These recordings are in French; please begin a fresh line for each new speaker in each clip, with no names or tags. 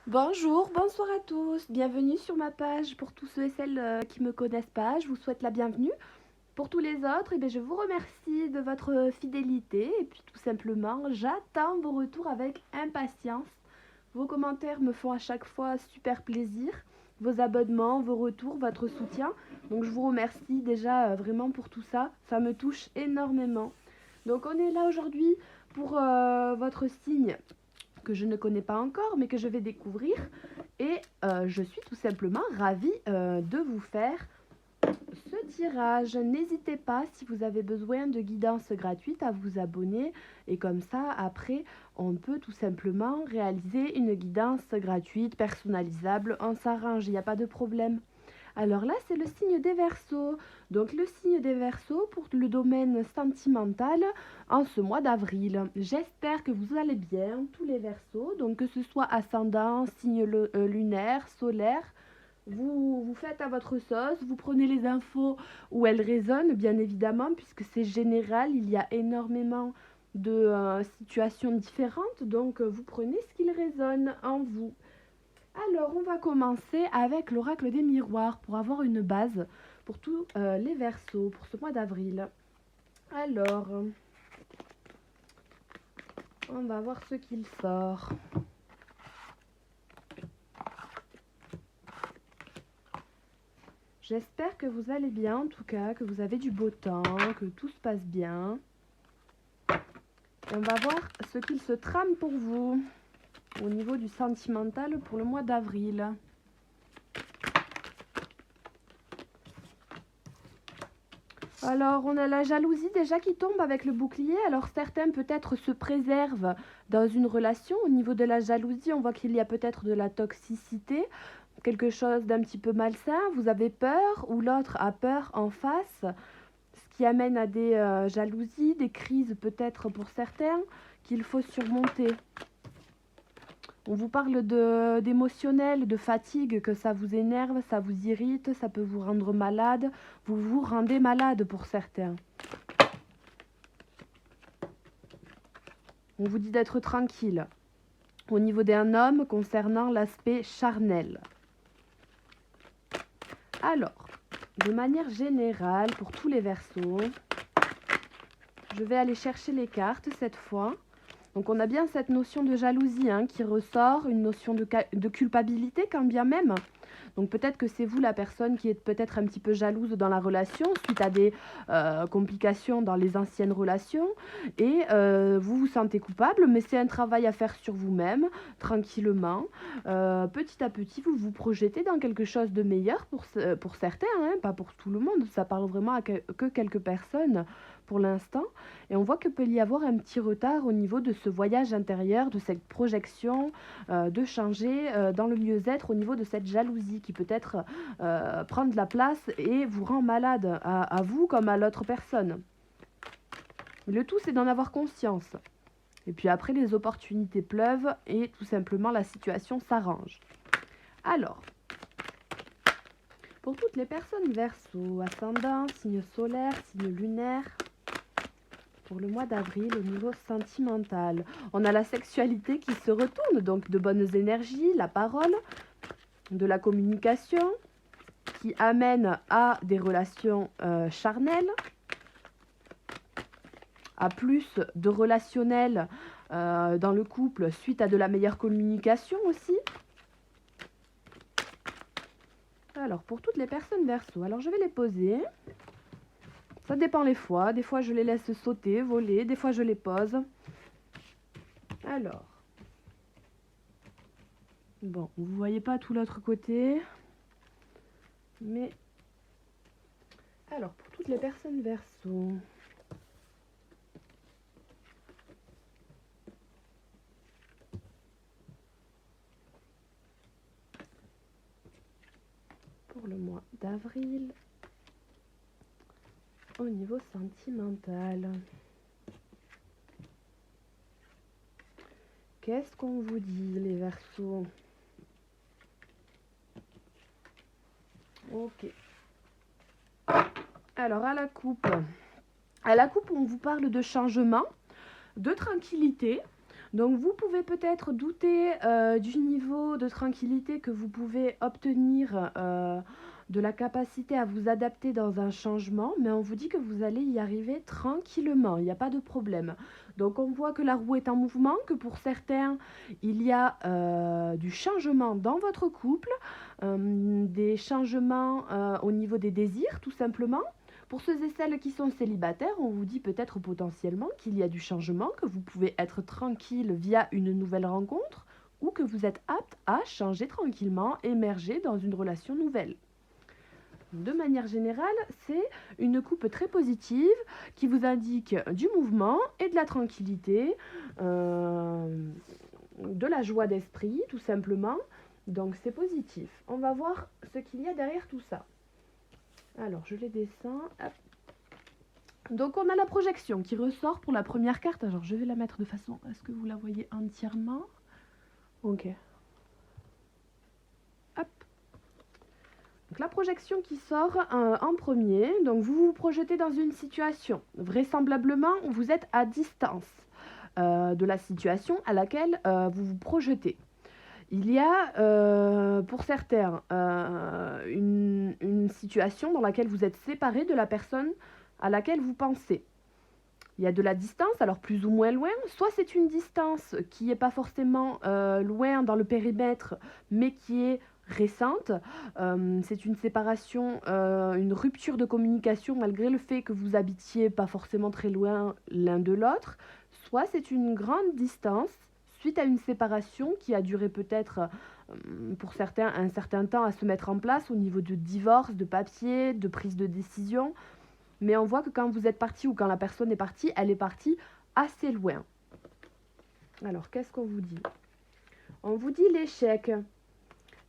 Bonjour, bonsoir à tous, bienvenue sur ma page. Pour tous ceux et celles qui ne me connaissent pas, je vous souhaite la bienvenue. Pour tous les autres, je vous remercie de votre fidélité et puis tout simplement, j'attends vos retours avec impatience. Vos commentaires me font à chaque fois super plaisir, vos abonnements, vos retours, votre soutien. Donc je vous remercie déjà vraiment pour tout ça, ça me touche énormément. Donc on est là aujourd'hui pour votre signe que je ne connais pas encore, mais que je vais découvrir. Et je suis tout simplement ravie de vous faire ce tirage. N'hésitez pas, si vous avez besoin de guidance gratuite, à vous abonner. Et comme ça, après, on peut tout simplement réaliser une guidance gratuite, personnalisable. On s'arrange, il n'y a pas de problème. Alors là, c'est le signe des Verseaux. Donc le signe des Verseaux pour le domaine sentimental en ce mois d'avril. J'espère que vous allez bien, tous les Verseaux. Donc que ce soit ascendant, signe lunaire, solaire, vous faites à votre sauce, vous prenez les infos où elles résonnent, bien évidemment, puisque c'est général, il y a énormément de situations différentes. Donc vous prenez ce qu'il résonne en vous. Alors, on va commencer avec l'oracle des miroirs pour avoir une base pour tous les Verseaux pour ce mois d'avril. Alors, on va voir ce qu'il sort. J'espère que vous allez bien, en tout cas, que vous avez du beau temps, que tout se passe bien. Et on va voir ce qu'il se trame pour vous au niveau du sentimental pour le mois d'avril. Alors, on a la jalousie déjà qui tombe avec le bouclier. Alors, certains peut-être se préservent dans une relation. Au niveau de la jalousie, on voit qu'il y a peut-être de la toxicité, quelque chose d'un petit peu malsain. Vous avez peur ou l'autre a peur en face, ce qui amène à des jalousies, des crises peut-être pour certains qu'il faut surmonter. On vous parle d'émotionnel, de fatigue, que ça vous énerve, ça vous irrite, ça peut vous rendre malade. Vous vous rendez malade pour certains. On vous dit d'être tranquille. Au niveau d'un homme, concernant l'aspect charnel. Alors, de manière générale, pour tous les Verseaux, je vais aller chercher les cartes cette fois. Donc on a bien cette notion de jalousie qui ressort, une notion de culpabilité quand bien même. Donc peut-être que c'est vous la personne qui est peut-être un petit peu jalouse dans la relation suite à des complications dans les anciennes relations et vous vous sentez coupable, mais c'est un travail à faire sur vous-même, tranquillement. Petit à petit, vous vous projetez dans quelque chose de meilleur pour certains, pas pour tout le monde, ça parle vraiment à que quelques personnes pour l'instant. Et on voit que peut y avoir un petit retard au niveau de ce voyage intérieur, de cette projection, de changer dans le mieux-être au niveau de cette jalousie qui peut-être prend de la place et vous rend malade à vous comme à l'autre personne. Le tout, c'est d'en avoir conscience. Et puis après, les opportunités pleuvent et tout simplement la situation s'arrange. Alors, pour toutes les personnes Verseau, ascendant, signe solaire, signe lunaire, pour le mois d'avril au niveau sentimental, on a la sexualité qui se retourne, donc de bonnes énergies, la parole, de la communication, qui amène à des relations charnelles, à plus de relationnel dans le couple suite à de la meilleure communication aussi. Alors, pour toutes les personnes Verseau, alors je vais les poser. Ça dépend les fois. Des fois, je les laisse sauter, voler. Des fois, je les pose. Alors. Bon, vous voyez pas tout l'autre côté. Mais... Alors, pour toutes les personnes Verseau. Pour le mois d'avril. Au niveau sentimental. Qu'est-ce qu'on vous dit, les Verseaux? Ok. Alors, à la coupe, on vous parle de changement, de tranquillité. Donc vous pouvez peut-être douter du niveau de tranquillité que vous pouvez obtenir, de la capacité à vous adapter dans un changement, mais on vous dit que vous allez y arriver tranquillement, il n'y a pas de problème. Donc on voit que la roue est en mouvement, que pour certains, il y a du changement dans votre couple, des changements au niveau des désirs tout simplement. Pour ceux et celles qui sont célibataires, on vous dit peut-être potentiellement qu'il y a du changement, que vous pouvez être tranquille via une nouvelle rencontre ou que vous êtes apte à changer tranquillement, émerger dans une relation nouvelle. De manière générale, c'est une coupe très positive qui vous indique du mouvement et de la tranquillité, de la joie d'esprit tout simplement. Donc c'est positif. On va voir ce qu'il y a derrière tout ça. Alors je les descends. Hop. Donc on a la projection qui ressort pour la première carte. Alors je vais la mettre de façon à ce que vous la voyez entièrement. Ok. Hop. Donc la projection qui sort en premier. Donc vous vous projetez dans une situation. Vraisemblablement vous êtes à distance de la situation à laquelle vous vous projetez. Il y a pour certains une situation dans laquelle vous êtes séparé de la personne à laquelle vous pensez. Il y a de la distance, alors plus ou moins loin. Soit c'est une distance qui n'est pas forcément loin dans le périmètre, mais qui est récente. C'est une séparation, une rupture de communication malgré le fait que vous habitiez pas forcément très loin l'un de l'autre. Soit c'est une grande distance suite à une séparation qui a duré peut-être pour certains un certain temps à se mettre en place au niveau de divorce, de papier, de prise de décision. Mais on voit que quand vous êtes parti ou quand la personne est partie, elle est partie assez loin. Alors, qu'est-ce qu'on vous dit? On vous dit l'échec.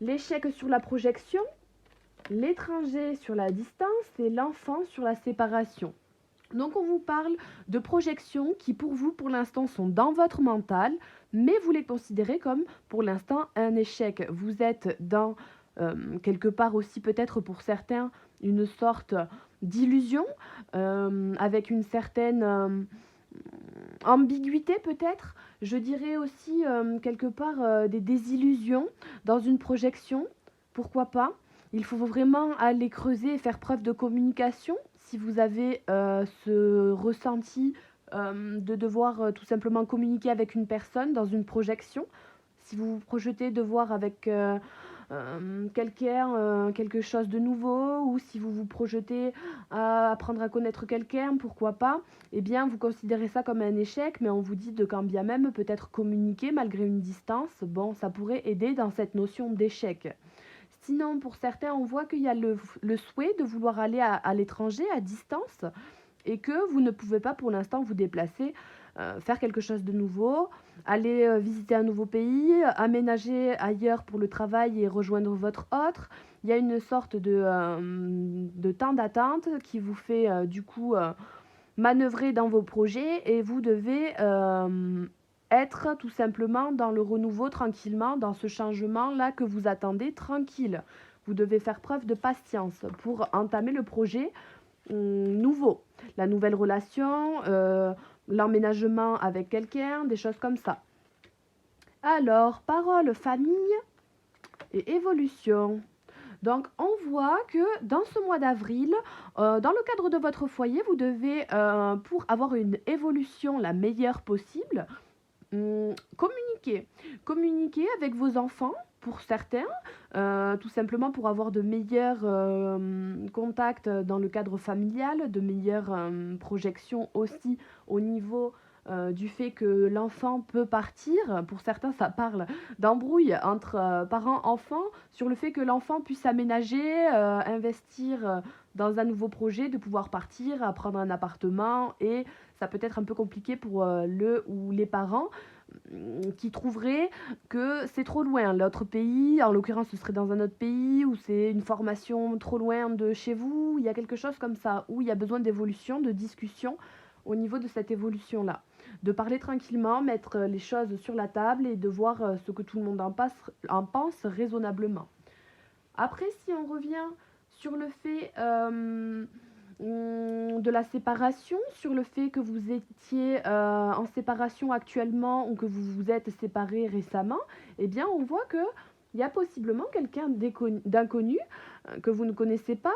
L'échec sur la projection, l'étranger sur la distance et l'enfant sur la séparation. Donc on vous parle de projections qui pour vous, pour l'instant, sont dans votre mental, mais vous les considérez comme, pour l'instant, un échec. Vous êtes dans, quelque part aussi peut-être pour certains, une sorte d'illusion, avec une certaine ambiguïté peut-être. Je dirais aussi quelque part des désillusions dans une projection. Pourquoi pas? Il faut vraiment aller creuser et faire preuve de communication si vous avez ce ressenti de devoir tout simplement communiquer avec une personne dans une projection. Si vous vous projetez de voir avec quelqu'un quelque chose de nouveau, ou si vous vous projetez à apprendre à connaître quelqu'un, pourquoi pas, eh bien vous considérez ça comme un échec, mais on vous dit de quand bien même peut-être communiquer malgré une distance, bon, ça pourrait aider dans cette notion d'échec. Sinon, pour certains, on voit qu'il y a le souhait de vouloir aller à l'étranger, à distance, et que vous ne pouvez pas pour l'instant vous déplacer, faire quelque chose de nouveau, aller visiter un nouveau pays, aménager ailleurs pour le travail et rejoindre votre autre. Il y a une sorte de temps d'attente qui vous fait du coup manœuvrer dans vos projets et vous devez être tout simplement dans le renouveau tranquillement, dans ce changement-là que vous attendez tranquille. Vous devez faire preuve de patience pour entamer le projet nouveau, la nouvelle relation, l'emménagement avec quelqu'un, des choses comme ça. Alors, parole, famille et évolution. Donc, on voit que dans ce mois d'avril, dans le cadre de votre foyer, vous devez, pour avoir une évolution la meilleure possible, communiquer. Communiquer avec vos enfants, pour certains, tout simplement pour avoir de meilleurs contacts dans le cadre familial, de meilleures projections aussi au niveau du fait que l'enfant peut partir. Pour certains, ça parle d'embrouille entre parents-enfants sur le fait que l'enfant puisse aménager, investir dans un nouveau projet, de pouvoir partir, prendre un appartement, et ça peut être un peu compliqué pour le ou les parents qui trouveraient que c'est trop loin. L'autre pays, en l'occurrence ce serait dans un autre pays, où c'est une formation trop loin de chez vous, il y a quelque chose comme ça, où il y a besoin d'évolution, de discussion au niveau de cette évolution-là. De parler tranquillement, mettre les choses sur la table et de voir ce que tout le monde en pense raisonnablement. Après, si on revient sur le fait de la séparation, sur le fait que vous étiez en séparation actuellement ou que vous vous êtes séparés récemment, eh bien on voit que il y a possiblement quelqu'un d'inconnu que vous ne connaissez pas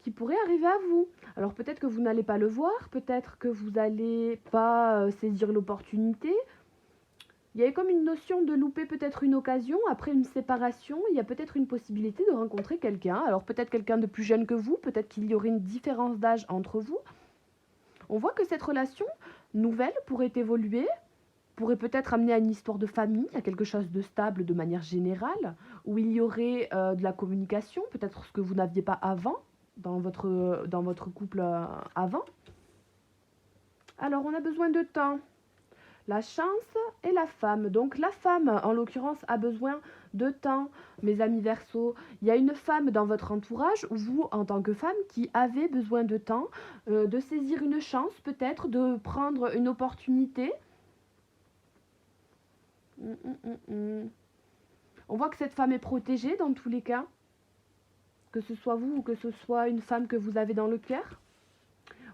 qui pourrait arriver à vous. Alors peut-être que vous n'allez pas le voir, peut-être que vous n'allez pas saisir l'opportunité. Il y a comme une notion de louper peut-être une occasion. Après une séparation, il y a peut-être une possibilité de rencontrer quelqu'un. Alors peut-être quelqu'un de plus jeune que vous, peut-être qu'il y aurait une différence d'âge entre vous. On voit que cette relation nouvelle pourrait évoluer, pourrait peut-être amener à une histoire de famille, à quelque chose de stable de manière générale, où il y aurait de la communication, peut-être ce que vous n'aviez pas avant, dans votre couple avant. Alors, on a besoin de temps. La chance et la femme. Donc, la femme, en l'occurrence, a besoin de temps, mes amis Verseaux. Il y a une femme dans votre entourage, ou vous, en tant que femme, qui avez besoin de temps, de saisir une chance, peut-être, de prendre une opportunité. On voit que cette femme est protégée dans tous les cas, que ce soit vous ou que ce soit une femme que vous avez dans le cœur.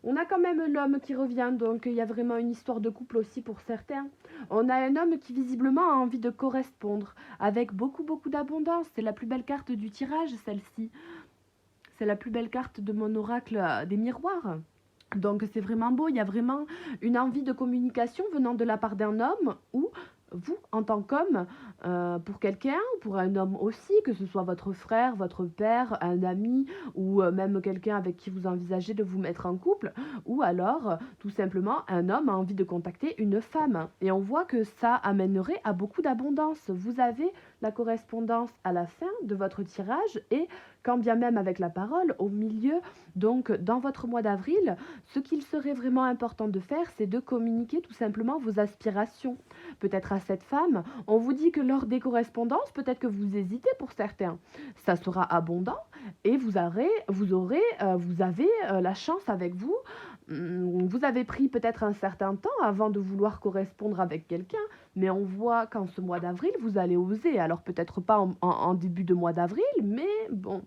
On a quand même l'homme qui revient, donc il y a vraiment une histoire de couple aussi pour certains. On a un homme qui visiblement a envie de correspondre, avec beaucoup d'abondance. C'est la plus belle carte du tirage, celle-ci. C'est la plus belle carte de mon oracle des miroirs. Donc c'est vraiment beau, il y a vraiment une envie de communication venant de la part d'un homme ou vous, en tant qu'homme, pour quelqu'un, pour un homme aussi, que ce soit votre frère, votre père, un ami, ou même quelqu'un avec qui vous envisagez de vous mettre en couple, ou alors, tout simplement, un homme a envie de contacter une femme. Et on voit que ça amènerait à beaucoup d'abondance. Vous avez la correspondance à la fin de votre tirage et quand bien même avec la parole au milieu. Donc dans votre mois d'avril, ce qu'il serait vraiment important de faire, c'est de communiquer tout simplement vos aspirations. Peut-être à cette femme, on vous dit que lors des correspondances, peut-être que vous hésitez pour certains. Ça sera abondant et vous avez la chance avec vous. Vous avez pris peut-être un certain temps avant de vouloir correspondre avec quelqu'un, mais on voit qu'en ce mois d'avril, vous allez oser. Alors peut-être pas en début de mois d'avril, mais bon,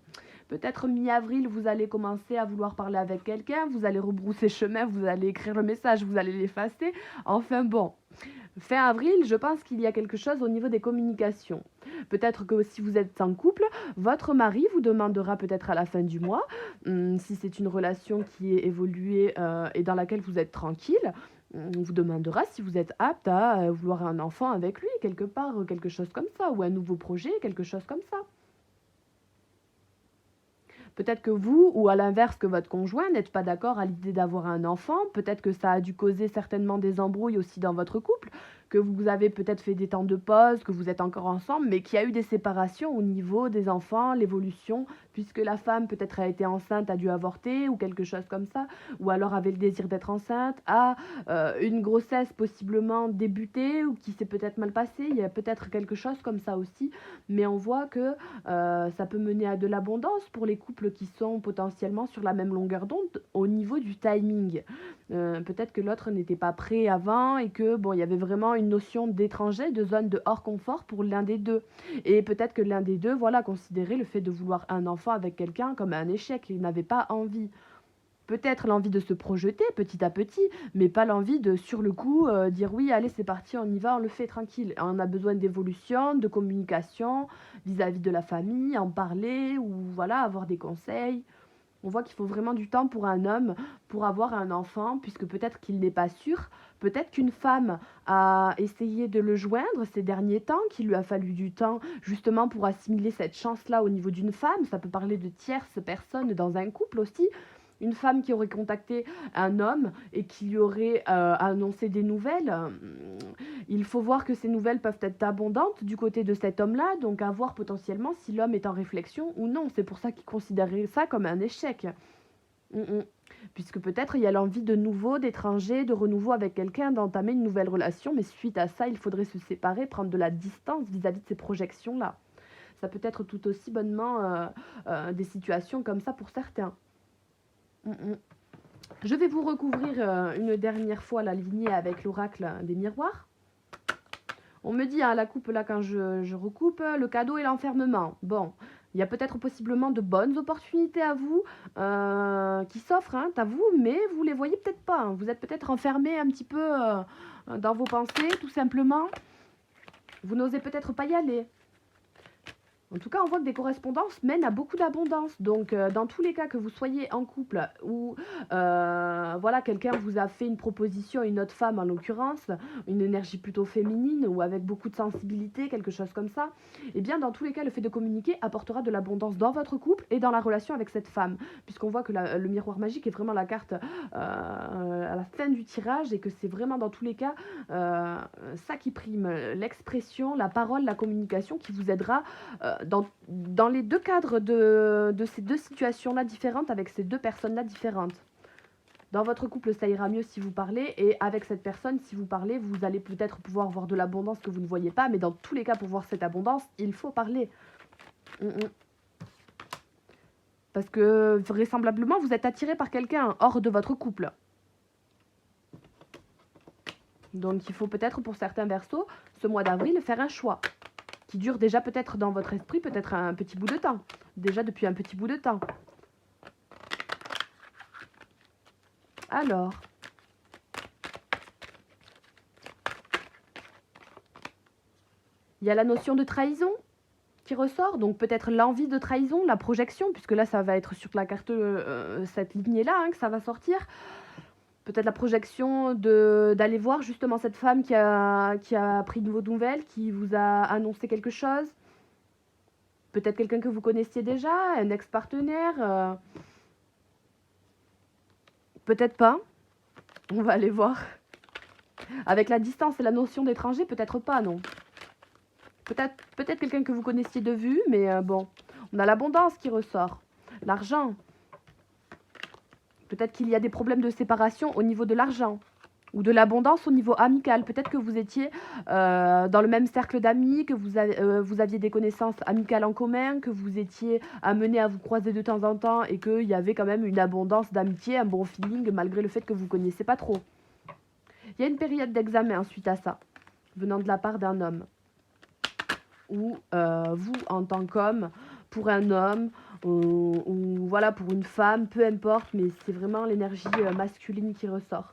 peut-être mi-avril, vous allez commencer à vouloir parler avec quelqu'un, vous allez rebrousser chemin, vous allez écrire le message, vous allez l'effacer. Enfin bon, fin avril, je pense qu'il y a quelque chose au niveau des communications. Peut-être que si vous êtes en couple, votre mari vous demandera peut-être à la fin du mois, si c'est une relation qui est évoluée et dans laquelle vous êtes tranquille, on vous demandera si vous êtes apte à vouloir un enfant avec lui, quelque part, quelque chose comme ça, ou un nouveau projet, quelque chose comme ça. Peut-être que vous, ou à l'inverse que votre conjoint, n'êtes pas d'accord à l'idée d'avoir un enfant. Peut-être que ça a dû causer certainement des embrouilles aussi dans votre couple, que vous avez peut-être fait des temps de pause, que vous êtes encore ensemble, mais qu'il y a eu des séparations au niveau des enfants, l'évolution, puisque la femme peut-être a été enceinte, a dû avorter ou quelque chose comme ça, ou alors avait le désir d'être enceinte, a une grossesse possiblement débutée ou qui s'est peut-être mal passée. Il y a peut-être quelque chose comme ça aussi, mais on voit que ça peut mener à de l'abondance pour les couples qui sont potentiellement sur la même longueur d'onde au niveau du timing. Peut-être que l'autre n'était pas prêt avant et que bon, il y avait vraiment une notion d'étranger, de zone de hors confort pour l'un des deux. Et peut-être que l'un des deux, voilà, considérait le fait de vouloir un enfant avec quelqu'un comme un échec. Il n'avait pas envie. Peut-être l'envie de se projeter petit à petit, mais pas l'envie de, sur le coup, dire oui, allez, c'est parti, on y va, on le fait tranquille. On a besoin d'évolution, de communication vis-à-vis de la famille, en parler ou voilà, avoir des conseils. On voit qu'il faut vraiment du temps pour un homme pour avoir un enfant, puisque peut-être qu'il n'est pas sûr. Peut-être qu'une femme a essayé de le joindre ces derniers temps, qu'il lui a fallu du temps justement pour assimiler cette chance-là au niveau d'une femme. Ça peut parler de tierces personnes dans un couple aussi. Une femme qui aurait contacté un homme et qui lui aurait annoncé des nouvelles. Il faut voir que ces nouvelles peuvent être abondantes du côté de cet homme-là, donc à voir potentiellement si l'homme est en réflexion ou non. C'est pour ça qu'il considérait ça comme un échec. Puisque peut-être il y a l'envie de nouveau, d'étranger, de renouveau avec quelqu'un, d'entamer une nouvelle relation, mais suite à ça, il faudrait se séparer, prendre de la distance vis-à-vis de ces projections-là. Ça peut être tout aussi bonnement des situations comme ça pour certains. Je vais vous recouvrir une dernière fois la lignée avec l'oracle des miroirs. On me dit, hein, la coupe, là, quand je recoupe, le cadeau et l'enfermement. Bon, il y a peut-être possiblement de bonnes opportunités à vous qui s'offrent, hein, à vous, mais vous les voyez peut-être pas, hein. Vous êtes peut-être enfermé un petit peu dans vos pensées, tout simplement. Vous n'osez peut-être pas y aller. En tout cas, on voit que des correspondances mènent à beaucoup d'abondance. Donc, dans tous les cas, que vous soyez en couple ou voilà, quelqu'un vous a fait une proposition, une autre femme en l'occurrence, une énergie plutôt féminine ou avec beaucoup de sensibilité, quelque chose comme ça, eh bien, dans tous les cas, le fait de communiquer apportera de l'abondance dans votre couple et dans la relation avec cette femme. Puisqu'on voit que le miroir magique est vraiment la carte à la fin du tirage et que c'est vraiment dans tous les cas ça qui prime. L'expression, la parole, la communication qui vous aidera dans les deux cadres de ces deux situations-là différentes, avec ces deux personnes-là différentes. Dans votre couple, ça ira mieux si vous parlez, et avec cette personne, si vous parlez, vous allez peut-être pouvoir voir de l'abondance que vous ne voyez pas, mais dans tous les cas, pour voir cette abondance, il faut parler. Parce que vraisemblablement, vous êtes attiré par quelqu'un hors de votre couple. Donc il faut peut-être pour certains Verseaux, ce mois d'avril, faire un choix qui dure déjà peut-être dans votre esprit, peut-être un petit bout de temps. Déjà depuis un petit bout de temps. Alors, il y a la notion de trahison qui ressort, donc peut-être l'envie de trahison, la projection, puisque là ça va être sur la carte, cette lignée-là, hein, que ça va sortir. Peut-être la projection d'aller voir justement cette femme qui a pris de vos nouvelles, qui vous a annoncé quelque chose. Peut-être quelqu'un que vous connaissiez déjà, un ex-partenaire. Peut-être pas. On va aller voir. Avec la distance et la notion d'étranger, peut-être pas, non. Peut-être quelqu'un que vous connaissiez de vue, mais bon. On a l'abondance qui ressort. L'argent. Peut-être qu'il y a des problèmes de séparation au niveau de l'argent. Ou de l'abondance au niveau amical. Peut-être que vous étiez dans le même cercle d'amis, que vous aviez des connaissances amicales en commun, que vous étiez amenés à vous croiser de temps en temps et qu'il y avait quand même une abondance d'amitié, un bon feeling, malgré le fait que vous ne connaissiez pas trop. Il y a une période d'examen suite à ça, venant de la part d'un homme. Ou vous, en tant qu'homme, pour un homme, ou voilà, pour une femme, peu importe, mais c'est vraiment l'énergie masculine qui ressort.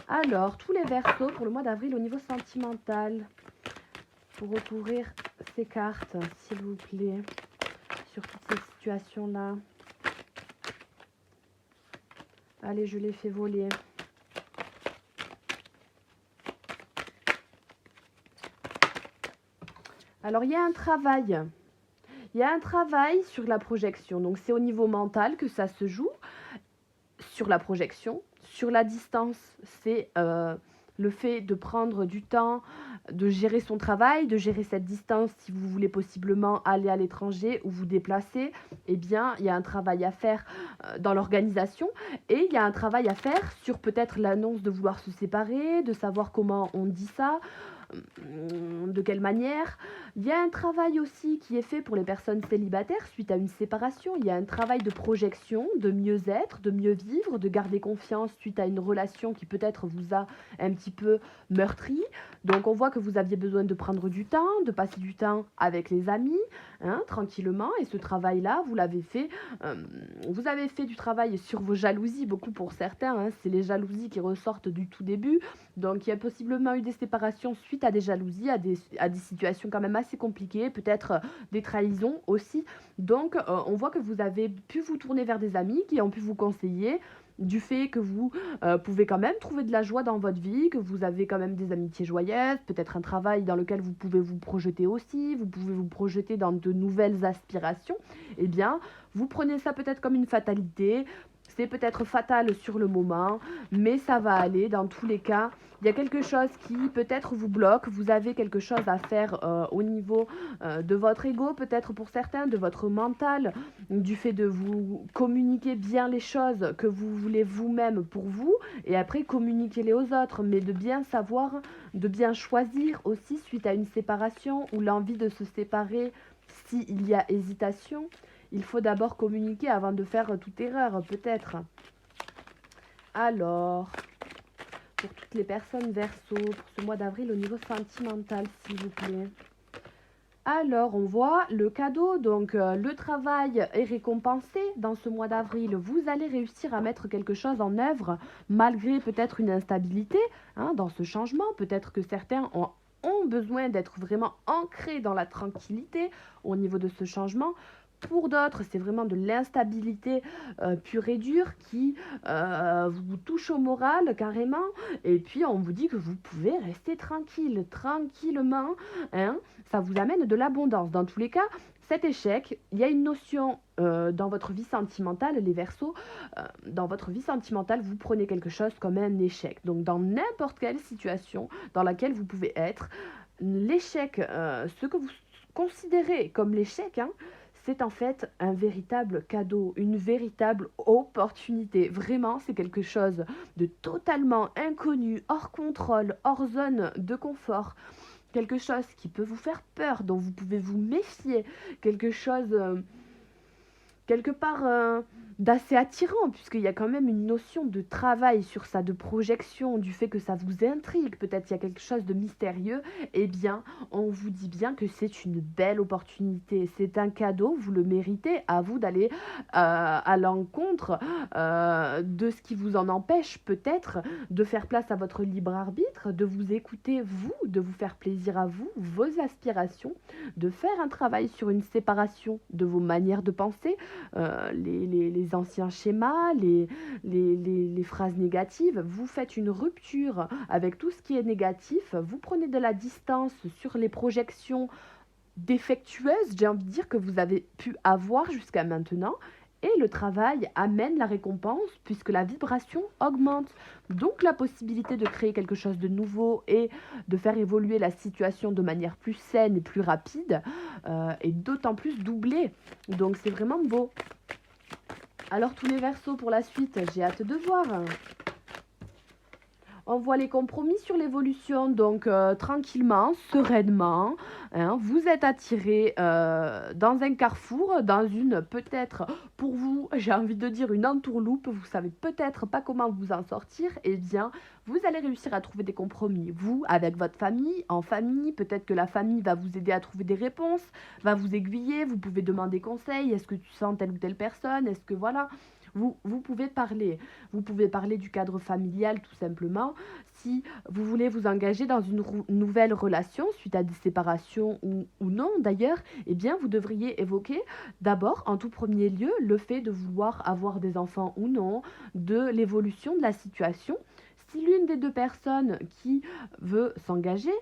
Alors, tous les Verseaux pour le mois d'avril au niveau sentimental. Pour recouvrir ces cartes, s'il vous plaît, sur toutes ces situations-là. Allez, je les fais voler. Alors, il y a un travail. Il y a un travail sur la projection. Donc, c'est au niveau mental que ça se joue, sur la projection. Sur la distance, c'est le fait de prendre du temps, de gérer son travail, de gérer cette distance si vous voulez possiblement aller à l'étranger ou vous déplacer. Eh bien, il y a un travail à faire dans l'organisation et il y a un travail à faire sur peut-être l'annonce de vouloir se séparer, de savoir comment on dit ça, de quelle manière. Il y a un travail aussi qui est fait pour les personnes célibataires suite à une séparation. Il y a un travail de projection, de mieux-être, de mieux vivre, de garder confiance suite à une relation qui peut-être vous a un petit peu meurtri. Donc on voit que vous aviez besoin de prendre du temps, de passer du temps avec les amis, hein, tranquillement. Et ce travail-là, vous l'avez fait. Vous avez fait du travail sur vos jalousies, beaucoup pour certains. Hein, c'est les jalousies qui ressortent du tout début. Donc il y a possiblement eu des séparations suite à des jalousies, à des situations quand même assez compliquées, peut-être des trahisons aussi. Donc on voit que vous avez pu vous tourner vers des amis qui ont pu vous conseiller du fait que vous pouvez quand même trouver de la joie dans votre vie, que vous avez quand même des amitiés joyeuses, peut-être un travail dans lequel vous pouvez vous projeter aussi, vous pouvez vous projeter dans de nouvelles aspirations. Eh bien, vous prenez ça peut-être comme une fatalité. C'est peut-être fatal sur le moment, mais ça va aller dans tous les cas. Il y a quelque chose qui peut-être vous bloque, vous avez quelque chose à faire au niveau de votre ego, peut-être pour certains, de votre mental, du fait de vous communiquer bien les choses que vous voulez vous-même pour vous, et après communiquer-les aux autres, mais de bien savoir, de bien choisir aussi suite à une séparation ou l'envie de se séparer s'il y a hésitation. Il faut d'abord communiquer avant de faire toute erreur, peut-être. Alors, pour toutes les personnes Verseau, pour ce mois d'avril au niveau sentimental, s'il vous plaît. Alors, on voit le cadeau, donc le travail est récompensé dans ce mois d'avril. Vous allez réussir à mettre quelque chose en œuvre malgré peut-être une instabilité hein, dans ce changement. Peut-être que certains ont besoin d'être vraiment ancrés dans la tranquillité au niveau de ce changement. Pour d'autres, c'est vraiment de l'instabilité pure et dure qui vous touche au moral carrément. Et puis, on vous dit que vous pouvez rester tranquille, tranquillement. Hein, ça vous amène de l'abondance. Dans tous les cas, cet échec, il y a une notion dans votre vie sentimentale, les Verseaux, dans votre vie sentimentale, vous prenez quelque chose comme un échec. Donc, dans n'importe quelle situation dans laquelle vous pouvez être, l'échec, ce que vous considérez comme l'échec, hein, c'est en fait un véritable cadeau, une véritable opportunité. Vraiment, c'est quelque chose de totalement inconnu, hors contrôle, hors zone de confort. Quelque chose qui peut vous faire peur, dont vous pouvez vous méfier. Quelque chose, quelque part, d'assez attirant, puisqu'il y a quand même une notion de travail sur ça, de projection, du fait que ça vous intrigue, peut-être il y a quelque chose de mystérieux, eh bien, on vous dit bien que c'est une belle opportunité, c'est un cadeau, vous le méritez, à vous d'aller à l'encontre de ce qui vous en empêche peut-être, de faire place à votre libre arbitre, de vous écouter vous, de vous faire plaisir à vous, vos aspirations, de faire un travail sur une séparation de vos manières de penser, les anciens schémas, les phrases négatives, vous faites une rupture avec tout ce qui est négatif, vous prenez de la distance sur les projections défectueuses, j'ai envie de dire, que vous avez pu avoir jusqu'à maintenant, et le travail amène la récompense puisque la vibration augmente. Donc la possibilité de créer quelque chose de nouveau et de faire évoluer la situation de manière plus saine et plus rapide est d'autant plus doublée. Donc c'est vraiment beau. Alors tous les Verseaux pour la suite, j'ai hâte de voir. On voit les compromis sur l'évolution, donc tranquillement, sereinement, hein, vous êtes attiré dans un carrefour, dans une, peut-être, pour vous, j'ai envie de dire une entourloupe, vous savez peut-être pas comment vous en sortir, eh bien, vous allez réussir à trouver des compromis. Vous, avec votre famille, en famille, peut-être que la famille va vous aider à trouver des réponses, va vous aiguiller, vous pouvez demander conseil, est-ce que tu sens telle ou telle personne, est-ce que voilà... Vous pouvez parler. Vous pouvez parler du cadre familial tout simplement. Si vous voulez vous engager dans une nouvelle relation suite à des séparations ou non d'ailleurs, eh bien vous devriez évoquer d'abord en tout premier lieu le fait de vouloir avoir des enfants ou non, de l'évolution de la situation. Si l'une des deux personnes qui veut s'engager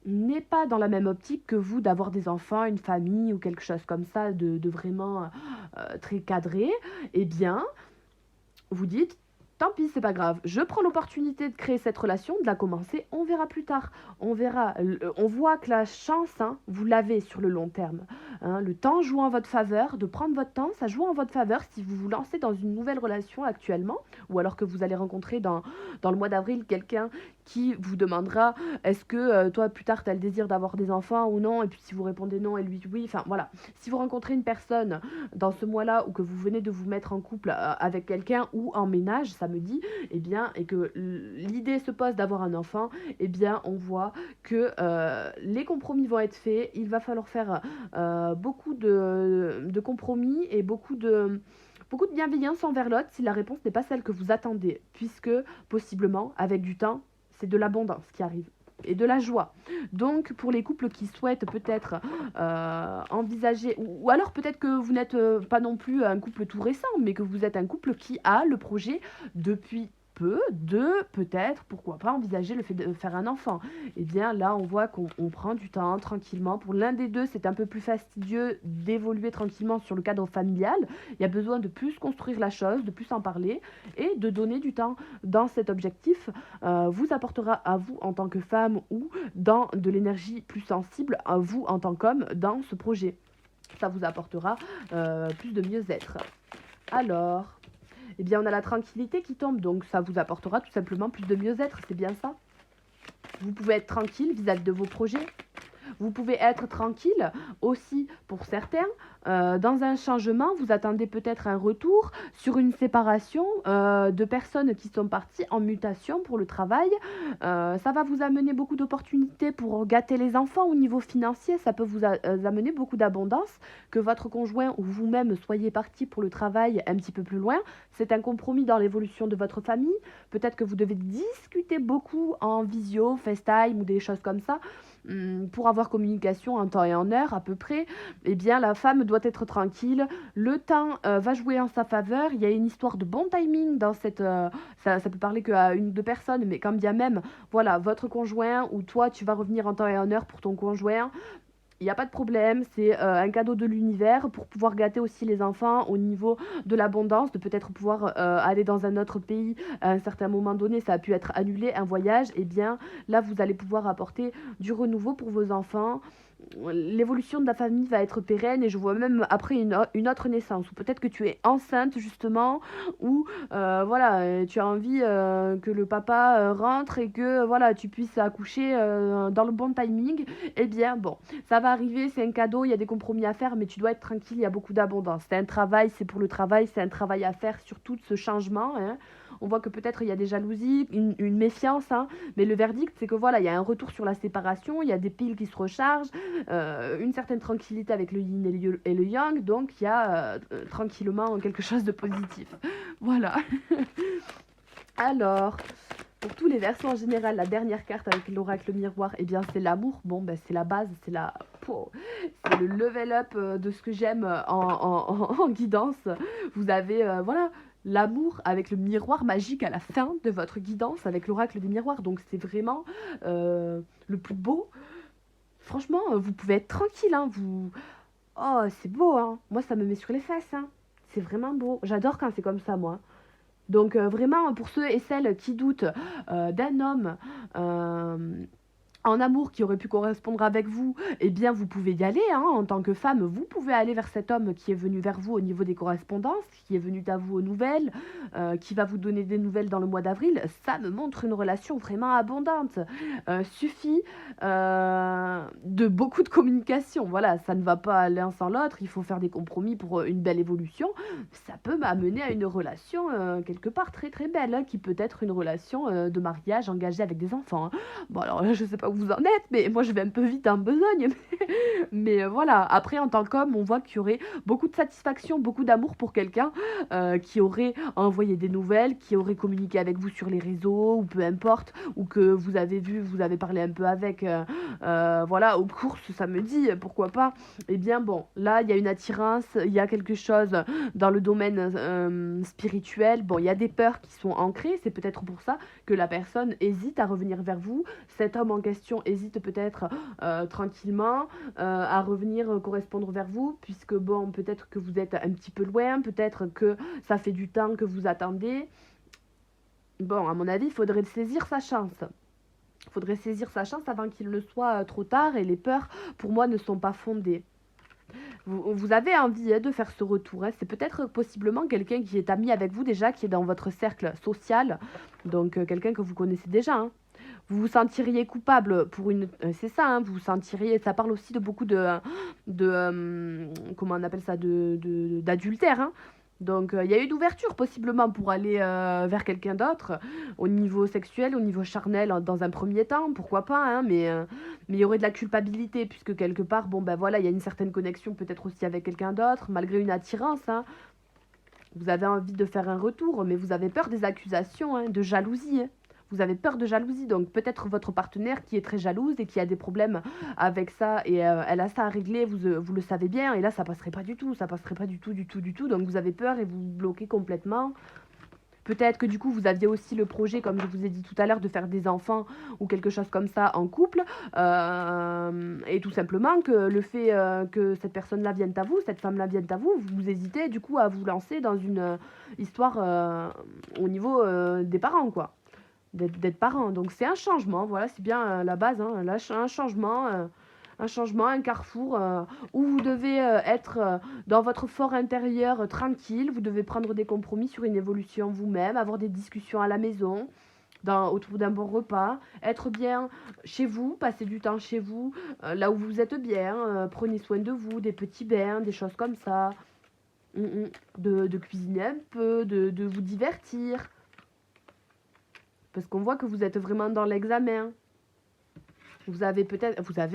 n'est pas dans la même optique que vous d'avoir des enfants, une famille ou quelque chose comme ça de vraiment très cadré, eh bien, vous dites, tant pis, c'est pas grave, je prends l'opportunité de créer cette relation, de la commencer, on verra plus tard. On verra, on voit que la chance, hein, vous l'avez sur le long terme. Hein, le temps joue en votre faveur, de prendre votre temps, ça joue en votre faveur si vous vous lancez dans une nouvelle relation actuellement, ou alors que vous allez rencontrer dans le mois d'avril quelqu'un qui vous demandera est-ce que toi plus tard tu as le désir d'avoir des enfants ou non, et puis si vous répondez non et lui oui, enfin voilà. Si vous rencontrez une personne dans ce mois-là ou que vous venez de vous mettre en couple avec quelqu'un ou en ménage, ça me dit, eh bien, et que l'idée se pose d'avoir un enfant, eh bien on voit que les compromis vont être faits, il va falloir faire beaucoup de compromis et beaucoup de bienveillance envers l'autre si la réponse n'est pas celle que vous attendez, puisque possiblement, avec du temps, c'est de l'abondance qui arrive et de la joie. Donc pour les couples qui souhaitent peut-être envisager, ou alors peut-être que vous n'êtes pas non plus un couple tout récent, mais que vous êtes un couple qui a le projet depuis peu de peut-être, pourquoi pas, envisager le fait de faire un enfant. Et bien là, on voit qu'on prend du temps tranquillement. Pour l'un des deux, c'est un peu plus fastidieux d'évoluer tranquillement sur le cadre familial. Il y a besoin de plus construire la chose, de plus en parler et de donner du temps dans cet objectif. Vous apportera à vous en tant que femme ou dans de l'énergie plus sensible à vous en tant qu'homme dans ce projet. Ça vous apportera plus de mieux-être. Alors... eh bien, on a la tranquillité qui tombe, donc ça vous apportera tout simplement plus de mieux-être, c'est bien ça. Vous pouvez être tranquille vis-à-vis de vos projets. Vous pouvez être tranquille aussi pour certains. Dans un changement, vous attendez peut-être un retour sur une séparation de personnes qui sont parties en mutation pour le travail. Ça va vous amener beaucoup d'opportunités pour gâter les enfants au niveau financier. Ça peut vous amener beaucoup d'abondance. Que votre conjoint ou vous-même soyez partis pour le travail un petit peu plus loin, c'est un compromis dans l'évolution de votre famille. Peut-être que vous devez discuter beaucoup en visio, FaceTime ou des choses comme ça pour avoir communication en temps et en heure à peu près. Eh bien, la femme doit être tranquille. Le temps va jouer en sa faveur. Il y a une histoire de bon timing dans cette... ça peut parler qu'à une ou deux personnes, mais quand bien même, voilà, votre conjoint ou toi, tu vas revenir en temps et en heure pour ton conjoint. Il n'y a pas de problème, c'est un cadeau de l'univers pour pouvoir gâter aussi les enfants au niveau de l'abondance, de peut-être pouvoir aller dans un autre pays à un certain moment donné, ça a pu être annulé, un voyage, et bien là vous allez pouvoir apporter du renouveau pour vos enfants. L'évolution de la famille va être pérenne et je vois même après une autre naissance ou peut-être que tu es enceinte justement ou voilà tu as envie que le papa rentre et que voilà tu puisses accoucher dans le bon timing. Eh bien bon, ça va arriver, c'est un cadeau, il y a des compromis à faire mais tu dois être tranquille, il y a beaucoup d'abondance, c'est un travail, c'est pour le travail, c'est un travail à faire sur tout ce changement, hein. On voit que peut-être il y a des jalousies, une méfiance, hein, mais le verdict c'est que voilà, il y a un retour sur la séparation, il y a des piles qui se rechargent, une certaine tranquillité avec le yin et le yang, donc il y a tranquillement quelque chose de positif. Voilà. Alors, pour tous les versants en général, la dernière carte avec l'oracle miroir, eh bien c'est l'amour. Bon, ben c'est la base, c'est le level up de ce que j'aime en guidance. Vous avez, voilà, l'amour avec le miroir magique à la fin de votre guidance avec l'oracle des miroirs. Donc c'est vraiment le plus beau. Franchement, vous pouvez être tranquille, hein, vous... Oh, c'est beau, hein. Moi, ça me met sur les fesses, hein. C'est vraiment beau. J'adore quand c'est comme ça, moi. Donc, vraiment, pour ceux et celles qui doutent d'un homme en amour qui aurait pu correspondre avec vous, eh bien vous pouvez y aller, hein, en tant que femme, vous pouvez aller vers cet homme qui est venu vers vous au niveau des correspondances, qui est venu à vous aux nouvelles, qui va vous donner des nouvelles dans le mois d'avril. Ça me montre une relation vraiment abondante. Suffit de beaucoup de communication. Voilà, ça ne va pas l'un sans l'autre, il faut faire des compromis pour une belle évolution. Ça peut m'amener à une relation quelque part très très belle, hein, qui peut être une relation de mariage engagée avec des enfants, hein. Bon alors là, je sais pas où vous en êtes, mais moi je vais un peu vite en besogne. Mais voilà, après en tant qu'homme, on voit qu'il y aurait beaucoup de satisfaction, beaucoup d'amour pour quelqu'un qui aurait envoyé des nouvelles, qui aurait communiqué avec vous sur les réseaux, ou peu importe, ou que vous avez vu, vous avez parlé un peu avec, voilà, aux courses, ça me dit, pourquoi pas. Eh bien bon, là il y a une attirance, il y a quelque chose dans le domaine spirituel. Bon, il y a des peurs qui sont ancrées, c'est peut-être pour ça que la personne hésite à revenir vers vous. Cet homme en question hésite peut-être tranquillement à revenir correspondre vers vous, puisque bon, peut-être que vous êtes un petit peu loin, peut-être que ça fait du temps que vous attendez. Bon, à mon avis, il faudrait saisir sa chance. Il faudrait saisir sa chance avant qu'il ne soit trop tard et les peurs, pour moi, ne sont pas fondées. Vous avez envie de faire ce retour, hein. C'est peut-être possiblement quelqu'un qui est ami avec vous déjà, qui est dans votre cercle social, donc quelqu'un que vous connaissez déjà, hein. Vous vous sentiriez coupable pour une... c'est ça, hein, vous vous sentiriez... Ça parle aussi de beaucoup comment on appelle ça, d'adultère, hein. Donc il y a eu d'ouverture possiblement pour aller vers quelqu'un d'autre, au niveau sexuel, au niveau charnel dans un premier temps, pourquoi pas, hein, mais il y aurait de la culpabilité, puisque quelque part, bon ben voilà, il y a une certaine connexion peut-être aussi avec quelqu'un d'autre, malgré une attirance, hein. Vous avez envie de faire un retour, mais vous avez peur des accusations, hein, de jalousie, hein. Vous avez peur de jalousie, donc peut-être votre partenaire qui est très jalouse et qui a des problèmes avec ça et elle a ça à régler, vous le savez bien, et là ça passerait pas du tout, ça passerait pas du tout, du tout, du tout, donc vous avez peur et vous bloquez complètement. Peut-être que du coup vous aviez aussi le projet, comme je vous ai dit tout à l'heure, de faire des enfants ou quelque chose comme ça en couple, et tout simplement que le fait que cette personne-là vienne à vous, cette femme-là vienne à vous, vous hésitez du coup à vous lancer dans une histoire au niveau des parents, quoi, d'être parent. Donc c'est un changement, voilà, c'est bien la base, hein, là, un changement, un carrefour où vous devez être dans votre fort intérieur tranquille, vous devez prendre des compromis sur une évolution vous-même, avoir des discussions à la maison, autour d'un bon repas, être bien chez vous, passer du temps chez vous, là où vous êtes bien, prenez soin de vous, des petits bains, des choses comme ça. De cuisiner un peu, de vous divertir. Parce qu'on voit que vous êtes vraiment dans l'examen. Vous avez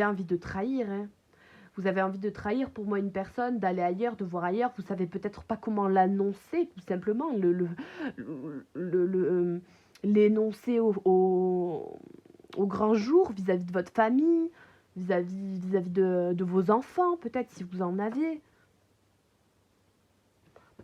envie de trahir, hein. Vous avez envie de trahir pour moi une personne, d'aller ailleurs, de voir ailleurs. Vous savez peut-être pas comment l'annoncer, tout simplement. L'énoncer au grand jour vis-à-vis de votre famille, vis-à-vis de vos enfants, peut-être si vous en avez.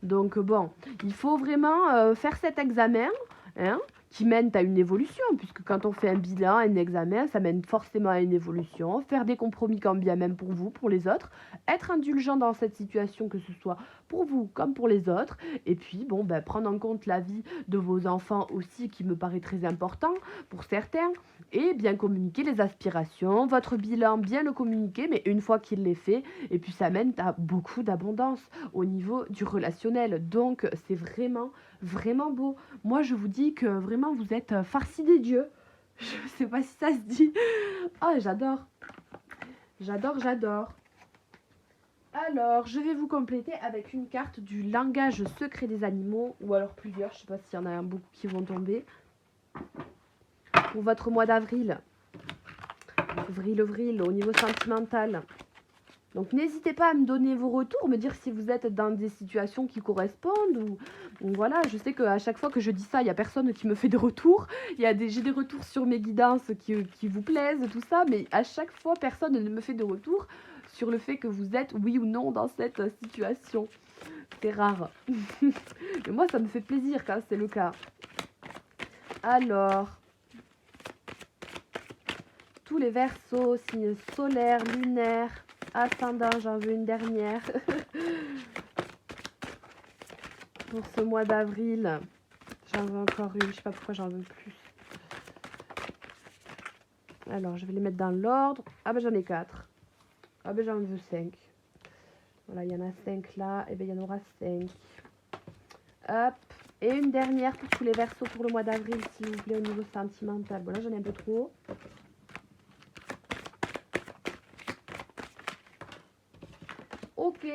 Donc bon, il faut vraiment faire cet examen, hein, qui mène à une évolution, puisque quand on fait un bilan, un examen, ça mène forcément à une évolution. Faire des compromis quand bien même pour vous, pour les autres, être indulgent dans cette situation, que ce soit pour vous comme pour les autres, et puis bon, prendre en compte la vie de vos enfants aussi, qui me paraît très important pour certains, et bien communiquer les aspirations, votre bilan, bien le communiquer, mais une fois qu'il l'est fait, et puis ça mène à beaucoup d'abondance au niveau du relationnel. Donc c'est vraiment, vraiment beau. Moi je vous dis que vraiment vous êtes farci des dieux. Je sais pas si ça se dit. Oh, j'adore. J'adore, j'adore. Alors, je vais vous compléter avec une carte du langage secret des animaux, ou alors plusieurs, je sais pas s'il y en a beaucoup qui vont tomber. Pour votre mois d'avril. Avril, au niveau sentimental. Donc n'hésitez pas à me donner vos retours, me dire si vous êtes dans des situations qui correspondent. Ou voilà, je sais qu'à chaque fois que je dis ça, il n'y a personne qui me fait de retour. J'ai des retours sur mes guidances qui vous plaisent, tout ça, mais à chaque fois, personne ne me fait de retour sur le fait que vous êtes oui ou non dans cette situation. C'est rare. Mais moi, ça me fait plaisir quand c'est le cas. Alors, tous les Verseaux, signes solaires, lunaires, ascendant, j'en veux une dernière. Pour ce mois d'avril, j'en veux encore une, je sais pas pourquoi j'en veux plus. Alors, je vais les mettre dans l'ordre. Ah ben j'en ai 4. Ah ben j'en veux 5. Voilà, il y en a 5 là, et ben il y en aura 5. Hop. Et une dernière pour tous les Verseaux pour le mois d'avril, s'il vous plaît, au niveau sentimental. Bon là j'en ai un peu trop. Ok.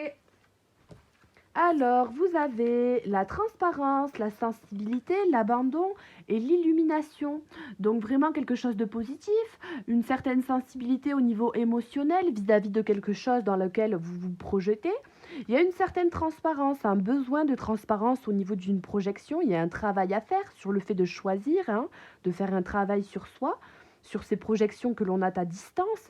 Alors, vous avez la transparence, la sensibilité, l'abandon et l'illumination. Donc vraiment quelque chose de positif, une certaine sensibilité au niveau émotionnel vis-à-vis de quelque chose dans lequel vous vous projetez. Il y a une certaine transparence, un besoin de transparence au niveau d'une projection. Il y a un travail à faire sur le fait de choisir, hein, de faire un travail sur soi, sur ces projections que l'on a à distance.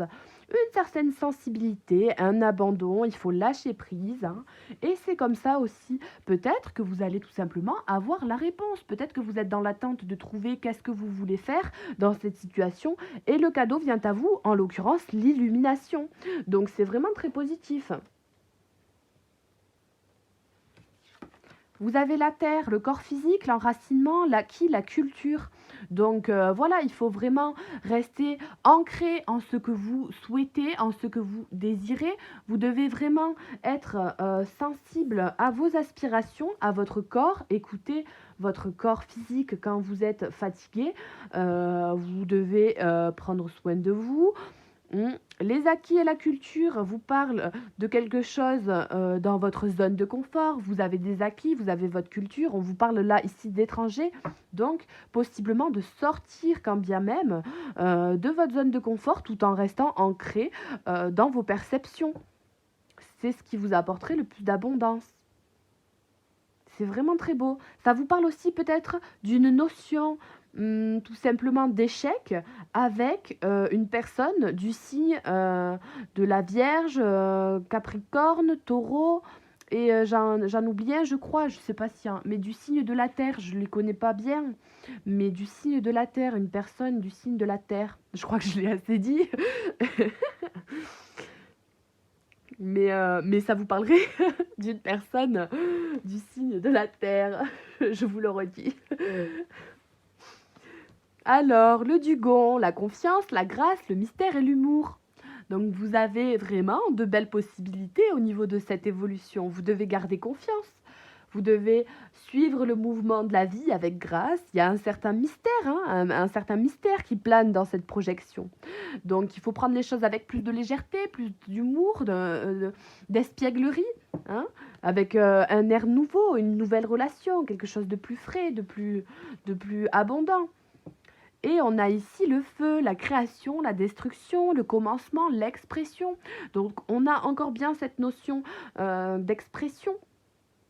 Une certaine sensibilité, un abandon, il faut lâcher prise, hein. Et c'est comme ça aussi, peut-être que vous allez tout simplement avoir la réponse. Peut-être que vous êtes dans l'attente de trouver qu'est-ce que vous voulez faire dans cette situation. Et le cadeau vient à vous, en l'occurrence l'illumination. Donc c'est vraiment très positif. Vous avez la terre, le corps physique, l'enracinement, l'acquis, la culture. Donc voilà, il faut vraiment rester ancré en ce que vous souhaitez, en ce que vous désirez. Vous devez vraiment être sensible à vos aspirations, à votre corps. Écoutez votre corps physique quand vous êtes fatigué. Vous devez prendre soin de vous. Les acquis et la culture vous parlent de quelque chose dans votre zone de confort. Vous avez des acquis, vous avez votre culture. On vous parle là ici d'étrangers. Donc, possiblement de sortir quand bien même de votre zone de confort tout en restant ancré dans vos perceptions. C'est ce qui vous apporterait le plus d'abondance. C'est vraiment très beau. Ça vous parle aussi peut-être d'une notion tout simplement d'échec avec une personne du signe de la Vierge, Capricorne, Taureau, et j'en oublie un, je crois, je sais pas si, mais du signe de la Terre, je ne les connais pas bien, mais du signe de la Terre, une personne du signe de la Terre, je crois que je l'ai assez dit. Mais ça vous parlerait d'une personne du signe de la Terre, je vous le redis. Alors, le Dugong, la confiance, la grâce, le mystère et l'humour. Donc vous avez vraiment de belles possibilités au niveau de cette évolution. Vous devez garder confiance. Vous devez suivre le mouvement de la vie avec grâce. Il y a un certain mystère, hein, un certain mystère qui plane dans cette projection. Donc il faut prendre les choses avec plus de légèreté, plus d'humour, d'espièglerie, hein, avec un air nouveau, une nouvelle relation, quelque chose de plus frais, de plus abondant. Et on a ici le feu, la création, la destruction, le commencement, l'expression. Donc on a encore bien cette notion d'expression,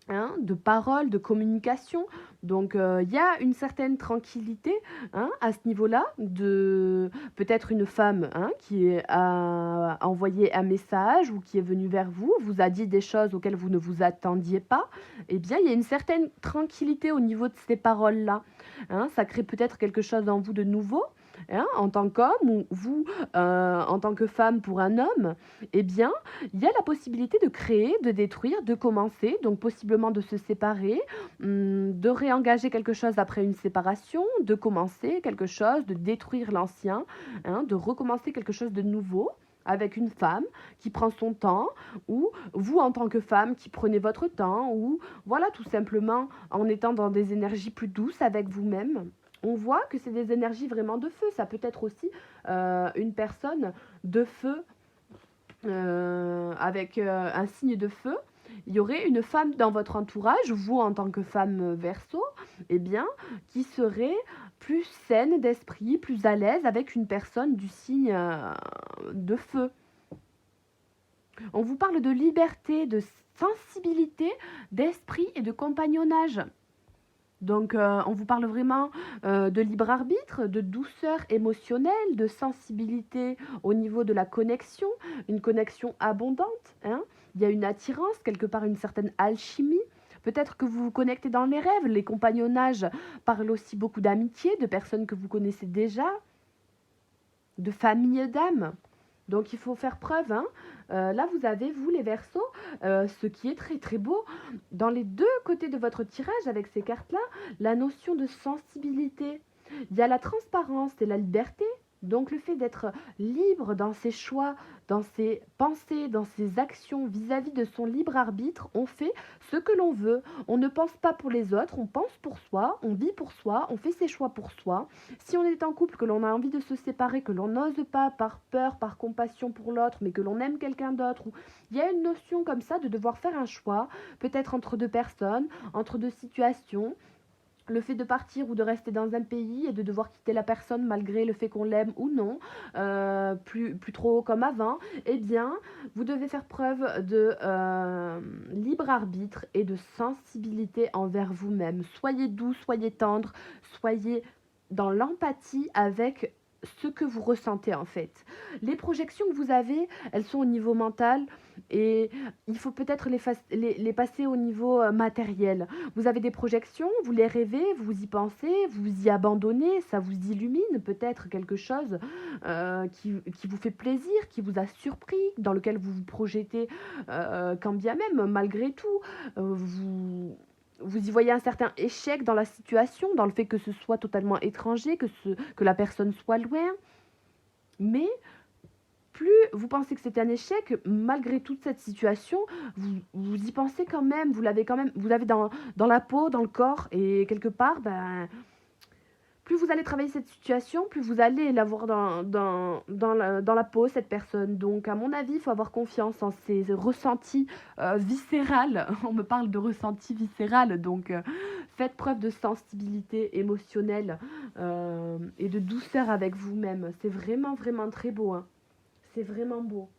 hein, de parole, de communication. Donc il y a une certaine tranquillité, hein, à ce niveau-là, de peut-être une femme, hein, qui a envoyé un message ou qui est venue vers vous, vous a dit des choses auxquelles vous ne vous attendiez pas. Eh bien, il y a une certaine tranquillité au niveau de ces paroles-là, hein. Ça crée peut-être quelque chose en vous de nouveau, hein, en tant qu'homme, ou vous, en tant que femme pour un homme. Eh bien, il y a la possibilité de créer, de détruire, de commencer, donc possiblement de se séparer, de réengager quelque chose après une séparation, de commencer quelque chose, de détruire l'ancien, hein, de recommencer quelque chose de nouveau avec une femme qui prend son temps, ou vous en tant que femme qui prenez votre temps, ou voilà, tout simplement en étant dans des énergies plus douces avec vous-même. On voit que c'est des énergies vraiment de feu. Ça peut être aussi une personne de feu avec un signe de feu. Il y aurait une femme dans votre entourage, vous en tant que femme Verseau, eh bien, qui serait plus saine d'esprit, plus à l'aise avec une personne du signe de feu. On vous parle de liberté, de sensibilité, d'esprit et de compagnonnage. Donc on vous parle vraiment de libre arbitre, de douceur émotionnelle, de sensibilité au niveau de la connexion, une connexion abondante, hein. Il y a une attirance, quelque part une certaine alchimie. Peut-être que vous vous connectez dans les rêves. Les compagnonnages parlent aussi beaucoup d'amitié, de personnes que vous connaissez déjà, de famille d'âme. Donc il faut faire preuve, hein. Là, vous avez, vous les Verseaux, ce qui est très très beau, dans les deux côtés de votre tirage avec ces cartes-là, la notion de sensibilité. Il y a la transparence et la liberté. Donc le fait d'être libre dans ses choix, dans ses pensées, dans ses actions vis-à-vis de son libre arbitre, on fait ce que l'on veut. On ne pense pas pour les autres, on pense pour soi, on vit pour soi, on fait ses choix pour soi. Si on est en couple, que l'on a envie de se séparer, que l'on n'ose pas par peur, par compassion pour l'autre, mais que l'on aime quelqu'un d'autre, il y a une notion comme ça de devoir faire un choix, peut-être entre deux personnes, entre deux situations. Le fait de partir ou de rester dans un pays et de devoir quitter la personne malgré le fait qu'on l'aime ou non, plus trop comme avant, eh bien, vous devez faire preuve de libre arbitre et de sensibilité envers vous-même. Soyez doux, soyez tendre, soyez dans l'empathie avec ce que vous ressentez en fait. Les projections que vous avez, elles sont au niveau mental et il faut peut-être les passer au niveau matériel. Vous avez des projections, vous les rêvez, vous y pensez, vous y abandonnez, ça vous illumine peut-être quelque chose qui vous fait plaisir, qui vous a surpris, dans lequel vous vous projetez quand bien même, malgré tout, vous y voyez un certain échec dans la situation, dans le fait que ce soit totalement étranger, que la personne soit loin. Mais plus vous pensez que c'est un échec, malgré toute cette situation, vous y pensez quand même, vous l'avez quand même, vous l'avez dans la peau, dans le corps, et quelque part, ben, plus vous allez travailler cette situation, plus vous allez l'avoir dans la peau, cette personne. Donc, à mon avis, il faut avoir confiance en ces ressentis viscérales. On me parle de ressentis viscérales, donc faites preuve de sensibilité émotionnelle et de douceur avec vous-même. C'est vraiment, vraiment très beau, hein. C'est vraiment beau.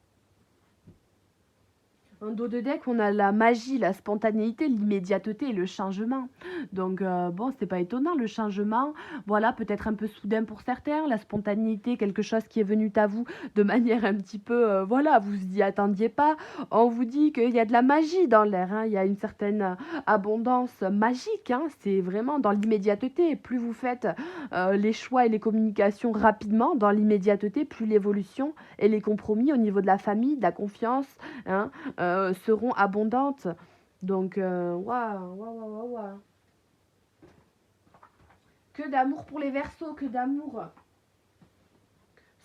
En dos de deck, on a la magie, la spontanéité, l'immédiateté et le changement. Donc, bon, c'est pas étonnant, le changement, voilà, peut-être un peu soudain pour certains, la spontanéité, quelque chose qui est venu à vous de manière un petit peu, voilà, vous y attendiez pas. On vous dit qu'il y a de la magie dans l'air, hein, il y a une certaine abondance magique, hein, c'est vraiment dans l'immédiateté. Plus vous faites les choix et les communications rapidement, dans l'immédiateté, plus l'évolution et les compromis au niveau de la famille, de la confiance, hein, seront abondantes. Donc, waouh, waouh, waouh, waouh, waouh. Que d'amour pour les Verseaux, que d'amour.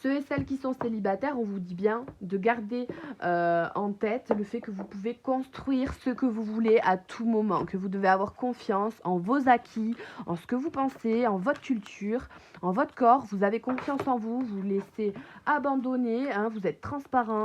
Ceux et celles qui sont célibataires, on vous dit bien de garder en tête le fait que vous pouvez construire ce que vous voulez à tout moment, que vous devez avoir confiance en vos acquis, en ce que vous pensez, en votre culture, en votre corps. Vous avez confiance en vous, vous laissez abandonner, hein, vous êtes transparent,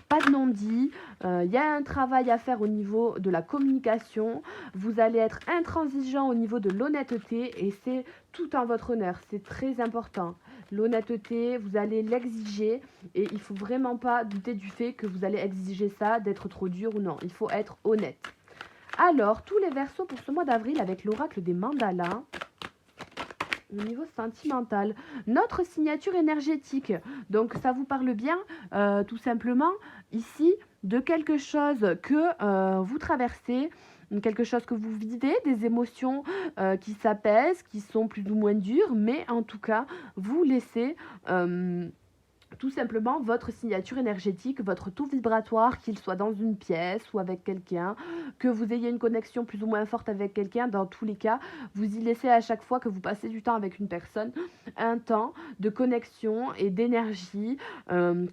pas de non-dit. Il y a un travail à faire au niveau de la communication. Vous allez être intransigeant au niveau de l'honnêteté et c'est tout en votre honneur. C'est très important. L'honnêteté, vous allez l'exiger et il faut vraiment pas douter du fait que vous allez exiger ça, d'être trop dur ou non. Il faut être honnête. Alors, tous les versos pour ce mois d'avril avec l'oracle des mandalas. Au niveau sentimental, notre signature énergétique. Donc, ça vous parle bien, tout simplement, ici, de quelque chose que vous traversez, quelque chose que vous vivez, des émotions qui s'apaisent, qui sont plus ou moins dures, mais en tout cas, vous laissez tout simplement votre signature énergétique, votre taux vibratoire, qu'il soit dans une pièce ou avec quelqu'un, que vous ayez une connexion plus ou moins forte avec quelqu'un, dans tous les cas, vous y laissez à chaque fois que vous passez du temps avec une personne, un temps de connexion et d'énergie en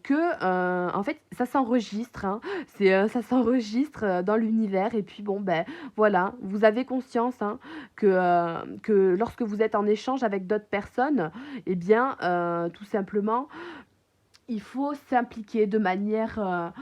fait, ça s'enregistre, hein, ça s'enregistre dans l'univers et puis bon, ben voilà, vous avez conscience hein, que lorsque vous êtes en échange avec d'autres personnes, eh bien, tout simplement, il faut s'impliquer de manière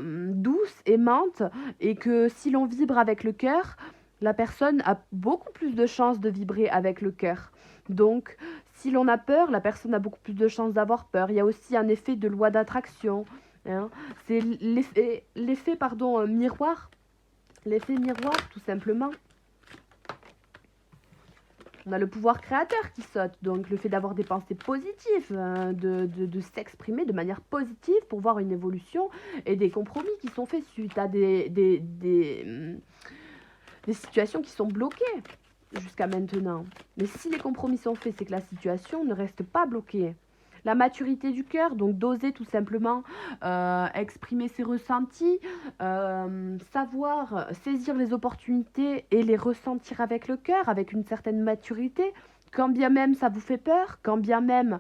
douce, aimante, et que si l'on vibre avec le cœur, la personne a beaucoup plus de chances de vibrer avec le cœur. Donc, si l'on a peur, la personne a beaucoup plus de chances d'avoir peur. Il y a aussi un effet de loi d'attraction. Hein. C'est l'effet miroir. L'effet miroir, tout simplement. On a le pouvoir créateur qui saute, donc le fait d'avoir des pensées positives, de s'exprimer de manière positive pour voir une évolution et des compromis qui sont faits suite à des situations qui sont bloquées jusqu'à maintenant. Mais si les compromis sont faits, c'est que la situation ne reste pas bloquée. La maturité du cœur, donc d'oser tout simplement exprimer ses ressentis, savoir saisir les opportunités et les ressentir avec le cœur, avec une certaine maturité. Quand bien même ça vous fait peur, quand bien même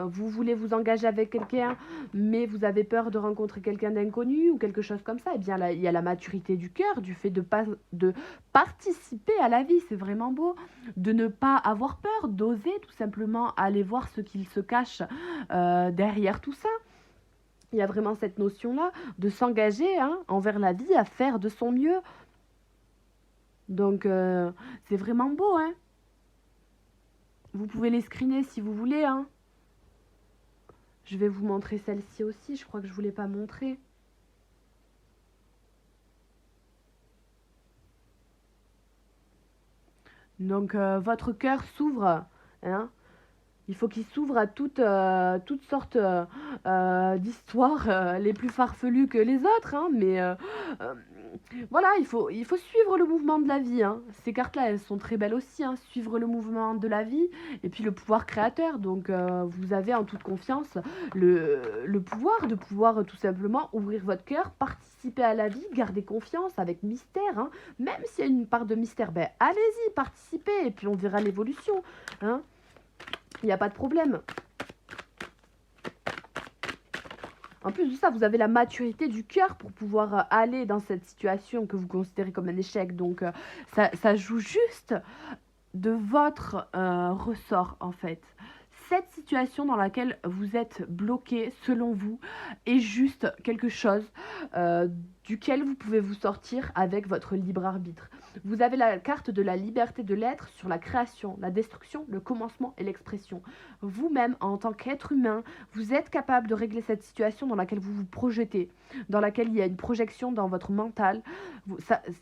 vous voulez vous engager avec quelqu'un, mais vous avez peur de rencontrer quelqu'un d'inconnu ou quelque chose comme ça, eh bien là, il y a la maturité du cœur, du fait de participer à la vie, c'est vraiment beau, de ne pas avoir peur, d'oser tout simplement aller voir ce qu'il se cache derrière tout ça. Il y a vraiment cette notion-là de s'engager hein, envers la vie, à faire de son mieux. Donc c'est vraiment beau, hein. Vous pouvez les screener si vous voulez, hein. Je vais vous montrer celle-ci aussi, je crois que je ne vous l'ai pas montrée. Donc votre cœur s'ouvre, hein. Il faut qu'il s'ouvre à toutes sortes d'histoires les plus farfelues que les autres, hein, mais voilà, il faut suivre le mouvement de la vie. Hein. Ces cartes-là, elles sont très belles aussi, hein, suivre le mouvement de la vie et puis le pouvoir créateur. Donc vous avez en toute confiance le pouvoir de pouvoir tout simplement ouvrir votre cœur, participer à la vie, garder confiance avec mystère. Hein. Même s'il y a une part de mystère, ben allez-y, participez et puis on verra l'évolution. Hein. Il n'y a pas de problème. En plus de ça, vous avez la maturité du cœur pour pouvoir aller dans cette situation que vous considérez comme un échec. Donc, ça joue juste de votre ressort, en fait. Cette situation dans laquelle vous êtes bloqué, selon vous, est juste quelque chose duquel vous pouvez vous sortir avec votre libre arbitre. Vous avez la carte de la liberté de l'être sur la création, la destruction, le commencement et l'expression. Vous-même, en tant qu'être humain, vous êtes capable de régler cette situation dans laquelle vous vous projetez, dans laquelle il y a une projection dans votre mental.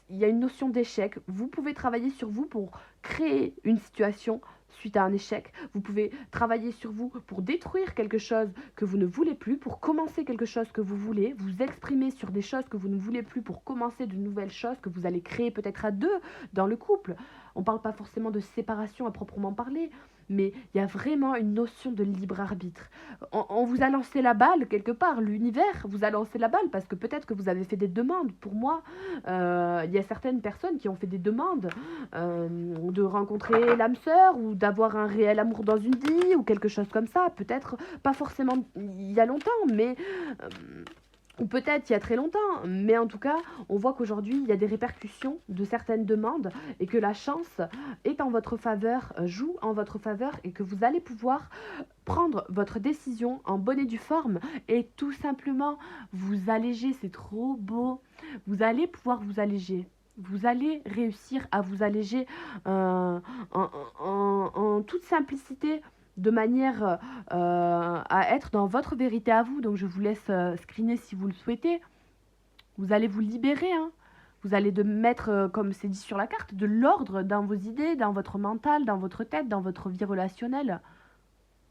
Il y a une notion d'échec. Vous pouvez travailler sur vous pour créer une situation suite à un échec. Vous pouvez travailler sur vous pour détruire quelque chose que vous ne voulez plus, pour commencer quelque chose que vous voulez, vous exprimer sur des choses que vous ne voulez plus pour commencer de nouvelles choses que vous allez créer peut-être à deux dans le couple. On ne parle pas forcément de séparation à proprement parler, mais il y a vraiment une notion de libre arbitre. On vous a lancé la balle quelque part, l'univers vous a lancé la balle parce que peut-être que vous avez fait des demandes. Pour moi, il y a certaines personnes qui ont fait des demandes de rencontrer l'âme sœur ou d'avoir un réel amour dans une vie ou quelque chose comme ça. Peut-être pas forcément il y a longtemps, mais ou peut-être il y a très longtemps, mais en tout cas, on voit qu'aujourd'hui, il y a des répercussions de certaines demandes et que la chance est en votre faveur, joue en votre faveur et que vous allez pouvoir prendre votre décision en bonne et due forme et tout simplement vous alléger. C'est trop beau. Vous allez pouvoir vous alléger. Vous allez réussir à vous alléger en toute simplicité, de manière à être dans votre vérité à vous. Donc je vous laisse screener si vous le souhaitez. Vous allez vous libérer, hein. Vous allez mettre, comme c'est dit sur la carte, de l'ordre dans vos idées, dans votre mental, dans votre tête, dans votre vie relationnelle.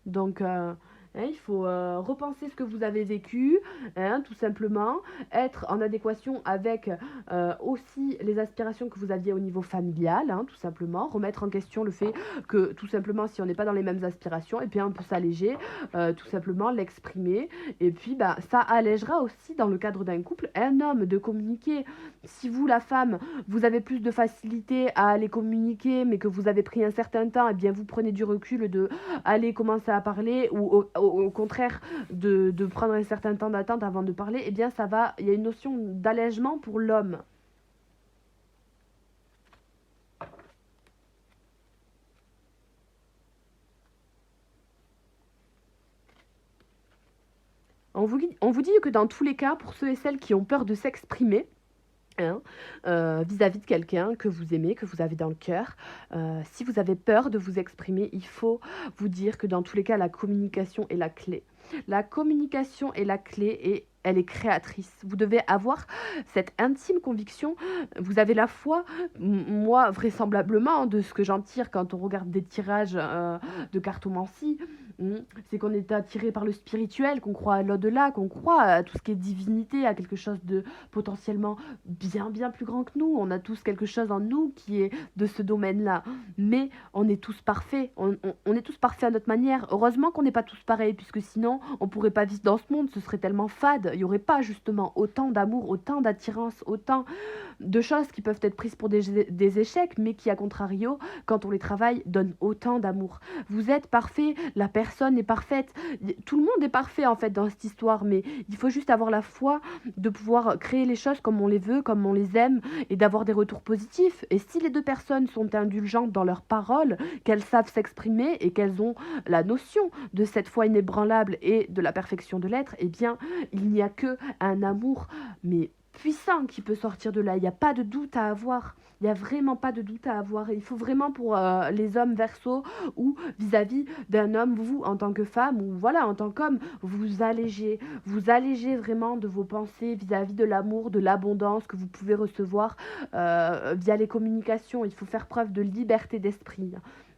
Donc, hein, il faut repenser ce que vous avez vécu, hein, tout simplement, être en adéquation avec aussi les aspirations que vous aviez au niveau familial, hein, tout simplement, remettre en question le fait que, tout simplement, si on n'est pas dans les mêmes aspirations, et puis on peut s'alléger, tout simplement, l'exprimer, et puis bah, ça allégera aussi, dans le cadre d'un couple, un homme de communiquer. Si vous, la femme, vous avez plus de facilité à aller communiquer, mais que vous avez pris un certain temps, et bien vous prenez du recul de aller commencer à parler ou au contraire de prendre un certain temps d'attente avant de parler, eh bien ça va, il y a une notion d'allègement pour l'homme. On vous dit que dans tous les cas, pour ceux et celles qui ont peur de s'exprimer, hein, vis-à-vis de quelqu'un que vous aimez, que vous avez dans le cœur. Si vous avez peur de vous exprimer, il faut vous dire que dans tous les cas, la communication est la clé. La communication est la clé et elle est créatrice. Vous devez avoir cette intime conviction. Vous avez la foi. Moi, vraisemblablement, de ce que j'en tire quand on regarde des tirages de cartomancie, c'est qu'on est attiré par le spirituel, qu'on croit à l'au-delà, qu'on croit à tout ce qui est divinité, à quelque chose de potentiellement bien plus grand que nous. On a tous quelque chose en nous qui est de ce domaine-là. Mais on est tous parfaits. On est tous parfaits à notre manière. Heureusement qu'on n'est pas tous pareils, puisque sinon, on pourrait pas vivre dans ce monde. Ce serait tellement fade. Il n'y aurait pas justement autant d'amour, autant d'attirance, autant de choses qui peuvent être prises pour des échecs, mais qui, à contrario, quand on les travaille, donnent autant d'amour. Vous êtes parfait, la personne est parfaite. Tout le monde est parfait, en fait, dans cette histoire, mais il faut juste avoir la foi de pouvoir créer les choses comme on les veut, comme on les aime, et d'avoir des retours positifs. Et si les deux personnes sont indulgentes dans leurs paroles, qu'elles savent s'exprimer et qu'elles ont la notion de cette foi inébranlable et de la perfection de l'être, eh bien, il n'y a que un amour, mais puissant, qui peut sortir de là. Il n'y a pas de doute à avoir. Il n'y a vraiment pas de doute à avoir. Il faut vraiment pour les hommes verso ou vis-à-vis d'un homme, vous en tant que femme ou voilà en tant qu'homme, vous allégez vraiment de vos pensées vis-à-vis de l'amour, de l'abondance que vous pouvez recevoir via les communications. Il faut faire preuve de liberté d'esprit.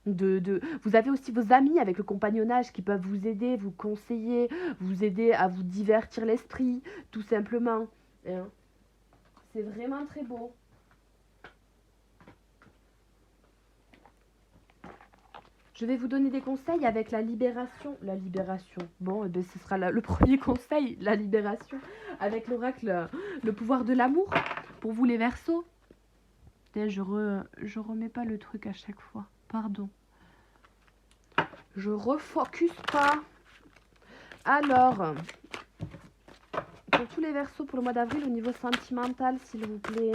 Vous avez aussi vos amis avec le compagnonnage qui peuvent vous aider, vous conseiller, vous aider à vous divertir l'esprit, tout simplement. Hein. C'est vraiment très beau. Je vais vous donner des conseils avec la libération. La libération. Bon, eh bien, ce sera le premier conseil, la libération. Avec l'oracle, le pouvoir de l'amour. Pour vous les Verseaux. Je remets pas le truc à chaque fois. Pardon. Je refocus pas. Alors, pour tous les Verseaux pour le mois d'avril, au niveau sentimental, s'il vous plaît.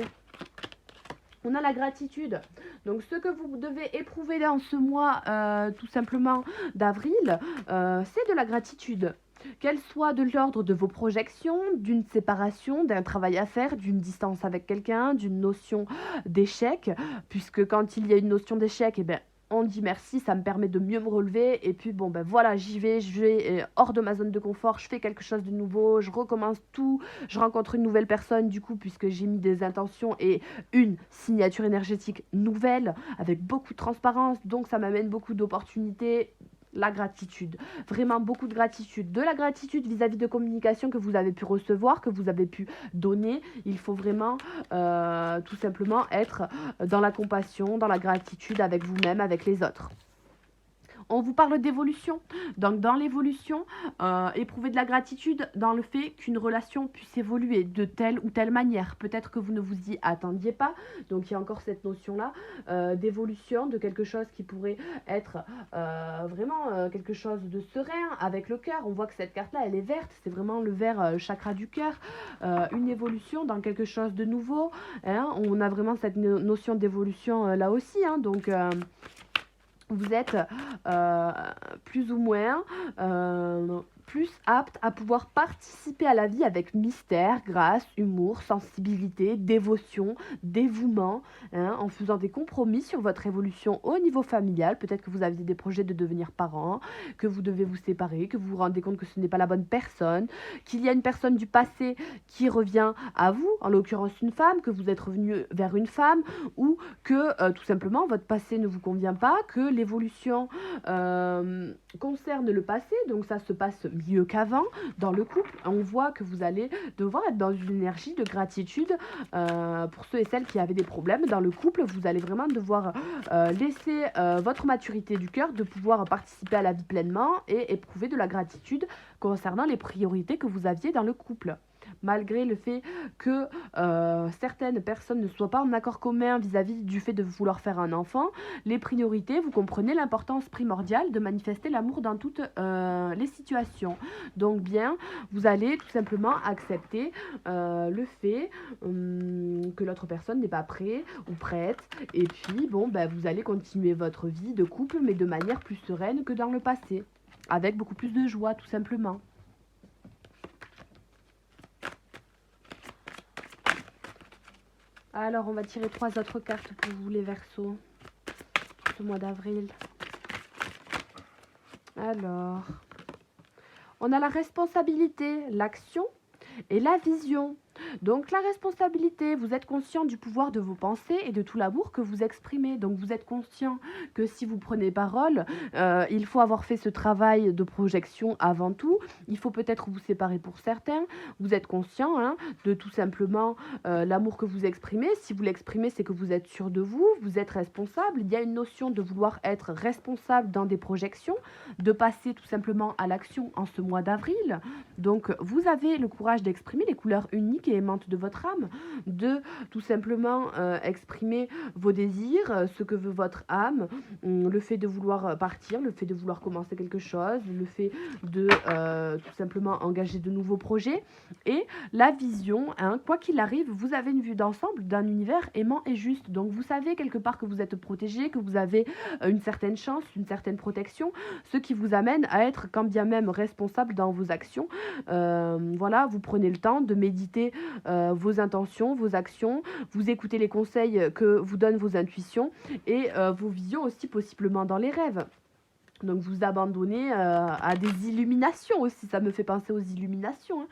On a la gratitude. Donc ce que vous devez éprouver dans ce mois, tout simplement d'avril, c'est de la gratitude. Qu'elle soit de l'ordre de vos projections, d'une séparation, d'un travail à faire, d'une distance avec quelqu'un, d'une notion d'échec, puisque quand il y a une notion d'échec, eh bien, on dit merci, ça me permet de mieux me relever, et puis bon ben voilà, je vais hors de ma zone de confort, je fais quelque chose de nouveau, je recommence tout, je rencontre une nouvelle personne du coup, puisque j'ai mis des intentions et une signature énergétique nouvelle, avec beaucoup de transparence, donc ça m'amène beaucoup d'opportunités. La gratitude, vraiment beaucoup de gratitude, de la gratitude vis-à-vis de communication que vous avez pu recevoir, que vous avez pu donner. Il faut vraiment tout simplement être dans la compassion, dans la gratitude avec vous-même, avec les autres. on vous parle d'évolution. Donc dans l'évolution, éprouvez de la gratitude dans le fait qu'une relation puisse évoluer de telle ou telle manière. Peut-être que vous ne vous y attendiez pas. Donc il y a encore cette notion-là d'évolution, de quelque chose qui pourrait être vraiment quelque chose de serein avec le cœur. On voit que cette carte-là, elle est verte. C'est vraiment le vert chakra du cœur. Une évolution dans quelque chose de nouveau. Hein. On a vraiment cette notion d'évolution là aussi. Hein. Donc vous êtes plus ou moins plus apte à pouvoir participer à la vie avec mystère, grâce, humour, sensibilité, dévotion, dévouement, hein, en faisant des compromis sur votre évolution au niveau familial. Peut-être que vous aviez des projets de devenir parent, que vous devez vous séparer, que vous vous rendez compte que ce n'est pas la bonne personne, qu'il y a une personne du passé qui revient à vous, en l'occurrence une femme, que vous êtes revenu vers une femme, ou que tout simplement votre passé ne vous convient pas, que l'évolution concerne le passé, donc ça se passe mieux qu'avant dans le couple. On voit que vous allez devoir être dans une énergie de gratitude pour ceux et celles qui avaient des problèmes dans le couple. Vous allez vraiment devoir laisser votre maturité du cœur de pouvoir participer à la vie pleinement et éprouver de la gratitude concernant les priorités que vous aviez dans le couple. Malgré le fait que certaines personnes ne soient pas en accord commun vis-à-vis du fait de vouloir faire un enfant, les priorités, vous comprenez l'importance primordiale de manifester l'amour dans toutes les situations. Donc bien, vous allez tout simplement accepter le fait que l'autre personne n'est pas prête ou prête, et puis bon, ben, vous allez continuer votre vie de couple, mais de manière plus sereine que dans le passé, avec beaucoup plus de joie tout simplement. Alors, on va tirer 3 autres cartes pour vous, les Verseaux, pour ce mois d'avril. Alors, on a la responsabilité, l'action et la vision. Donc la responsabilité, vous êtes conscient du pouvoir de vos pensées et de tout l'amour que vous exprimez. Donc vous êtes conscient que si vous prenez parole, il faut avoir fait ce travail de projection avant tout. Il faut peut-être vous séparer pour certains. Vous êtes conscient de tout simplement l'amour que vous exprimez. Si vous l'exprimez, c'est que vous êtes sûr de vous, vous êtes responsable. Il y a une notion de vouloir être responsable dans des projections, de passer tout simplement à l'action en ce mois d'avril. Donc vous avez le courage d'exprimer les couleurs uniques et aimantes de votre âme, de tout simplement exprimer vos désirs, ce que veut votre âme, le fait de vouloir partir, le fait de vouloir commencer quelque chose, le fait de tout simplement engager de nouveaux projets, et la vision, quoi qu'il arrive, vous avez une vue d'ensemble d'un univers aimant et juste. Donc vous savez quelque part que vous êtes protégé, que vous avez une certaine chance, une certaine protection, ce qui vous amène à être quand bien même responsable dans vos actions. Voilà, vous prenez le temps de méditer vos intentions, vos actions, vous écoutez les conseils que vous donnent vos intuitions et vos visions aussi possiblement dans les rêves. Donc vous abandonnez à des illuminations aussi, ça me fait penser aux illuminations. Hein.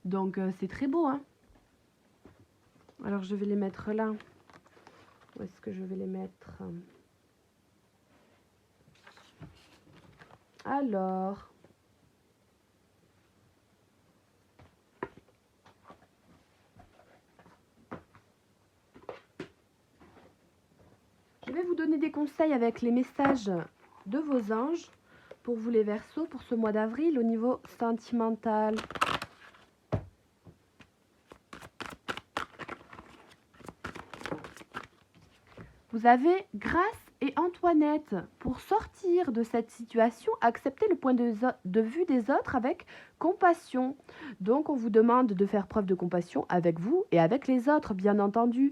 Donc c'est très beau. Hein. Alors je vais les mettre là. Où est-ce que je vais les mettre? Alors... je vais vous donner des conseils avec les messages de vos anges pour vous les Verseaux pour ce mois d'avril au niveau sentimental. Vous avez Grâce et Antoinette. Pour sortir de cette situation, acceptez le point de vue des autres avec compassion. Donc on vous demande de faire preuve de compassion avec vous et avec les autres, bien entendu.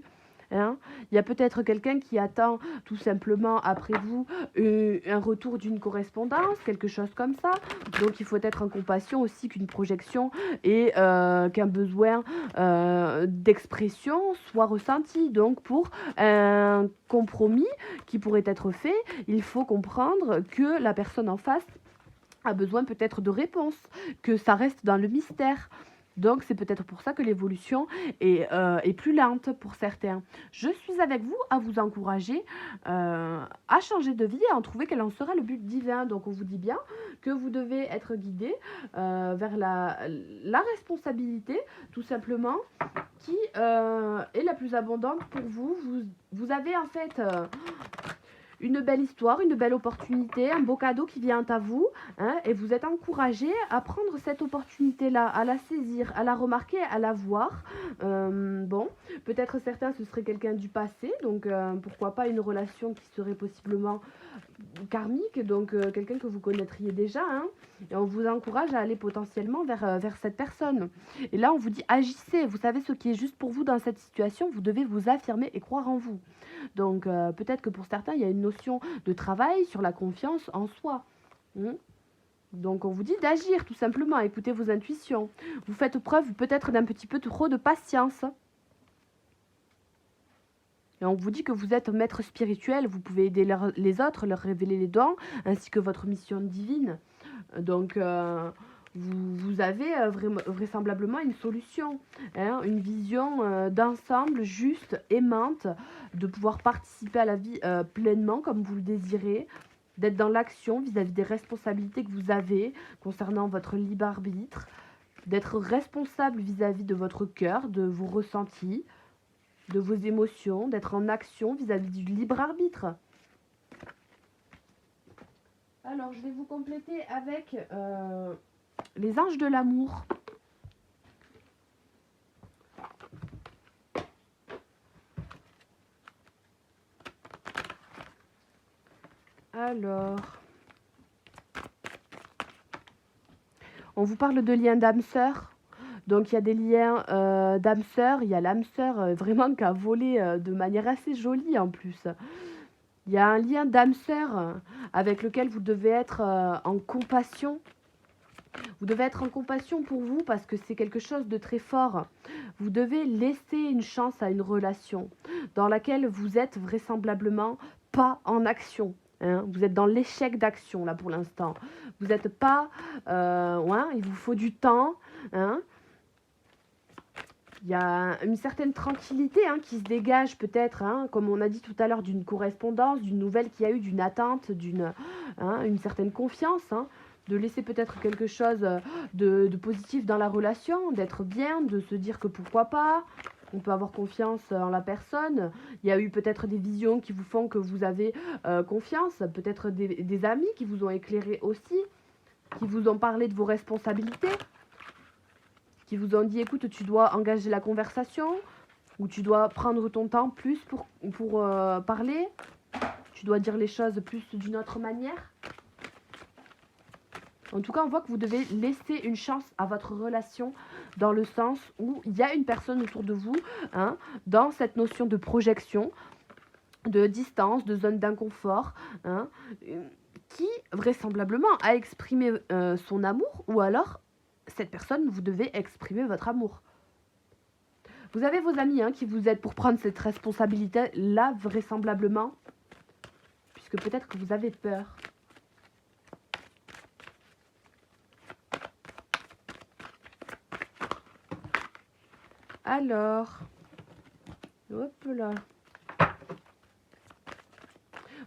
Hein. Il y a peut-être quelqu'un qui attend tout simplement après vous un retour d'une correspondance, quelque chose comme ça. Donc il faut être en compassion aussi qu'une projection et qu'un besoin d'expression soit ressenti. Donc pour un compromis qui pourrait être fait, il faut comprendre que la personne en face a besoin peut-être de réponses, que ça reste dans le mystère. Donc c'est peut-être pour ça que l'évolution est plus lente pour certains. Je suis avec vous à vous encourager à changer de vie et à en trouver quel en sera le but divin. Donc on vous dit bien que vous devez être guidé vers la responsabilité tout simplement qui est la plus abondante pour vous. Vous avez en fait une belle histoire, une belle opportunité, un beau cadeau qui vient à vous, hein, et vous êtes encouragé à prendre cette opportunité-là, à la saisir, à la remarquer, à la voir. Bon, peut-être certains ce serait quelqu'un du passé, donc pourquoi pas une relation qui serait possiblement karmique, donc quelqu'un que vous connaîtriez déjà, hein, et on vous encourage à aller potentiellement vers cette personne. Et là, on vous dit agissez, vous savez ce qui est juste pour vous dans cette situation, vous devez vous affirmer et croire en vous. Donc peut-être que pour certains, il y a une notion de travail sur la confiance en soi. Hmm. Donc on vous dit d'agir tout simplement, écoutez vos intuitions. Vous faites preuve peut-être d'un petit peu trop de patience. Et on vous dit que vous êtes maître spirituel, vous pouvez aider les autres, leur révéler les dons, ainsi que votre mission divine. Donc, vous avez vraisemblablement une solution, hein, une vision d'ensemble juste, aimante, de pouvoir participer à la vie pleinement comme vous le désirez, d'être dans l'action vis-à-vis des responsabilités que vous avez concernant votre libre arbitre, d'être responsable vis-à-vis de votre cœur, de vos ressentis, de vos émotions, d'être en action vis-à-vis du libre arbitre. Alors, je vais vous compléter avec les anges de l'amour. Alors, on vous parle de liens d'âme-sœur. Donc, il y a des liens d'âme-sœur. Il y a l'âme sœur vraiment qui a volé de manière assez jolie en plus. Il y a un lien d'âme-sœur avec lequel vous devez être en compassion. Vous devez être en compassion pour vous parce que c'est quelque chose de très fort. Vous devez laisser une chance à une relation dans laquelle vous êtes vraisemblablement pas en action. Hein. Vous êtes dans l'échec d'action là pour l'instant. Vous n'êtes pas... ouais, il vous faut du temps. Hein. Il y a une certaine tranquillité qui se dégage peut-être, comme on a dit tout à l'heure, d'une correspondance, d'une nouvelle qu'il y a eu, d'une attente, une certaine confiance, de laisser peut-être quelque chose de positif dans la relation, d'être bien, de se dire que pourquoi pas, on peut avoir confiance en la personne. Il y a eu peut-être des visions qui vous font que vous avez confiance, peut-être des amis qui vous ont éclairé aussi, qui vous ont parlé de vos responsabilités, qui vous ont dit écoute tu dois engager la conversation ou tu dois prendre ton temps plus pour parler, tu dois dire les choses plus d'une autre manière. En tout cas on voit que vous devez laisser une chance à votre relation dans le sens où il y a une personne autour de vous dans cette notion de projection, de distance, de zone d'inconfort qui vraisemblablement a exprimé son amour ou alors cette personne, vous devez exprimer votre amour. Vous avez vos amis qui vous aident pour prendre cette responsabilité-là, vraisemblablement, puisque peut-être que vous avez peur. Alors, hop là.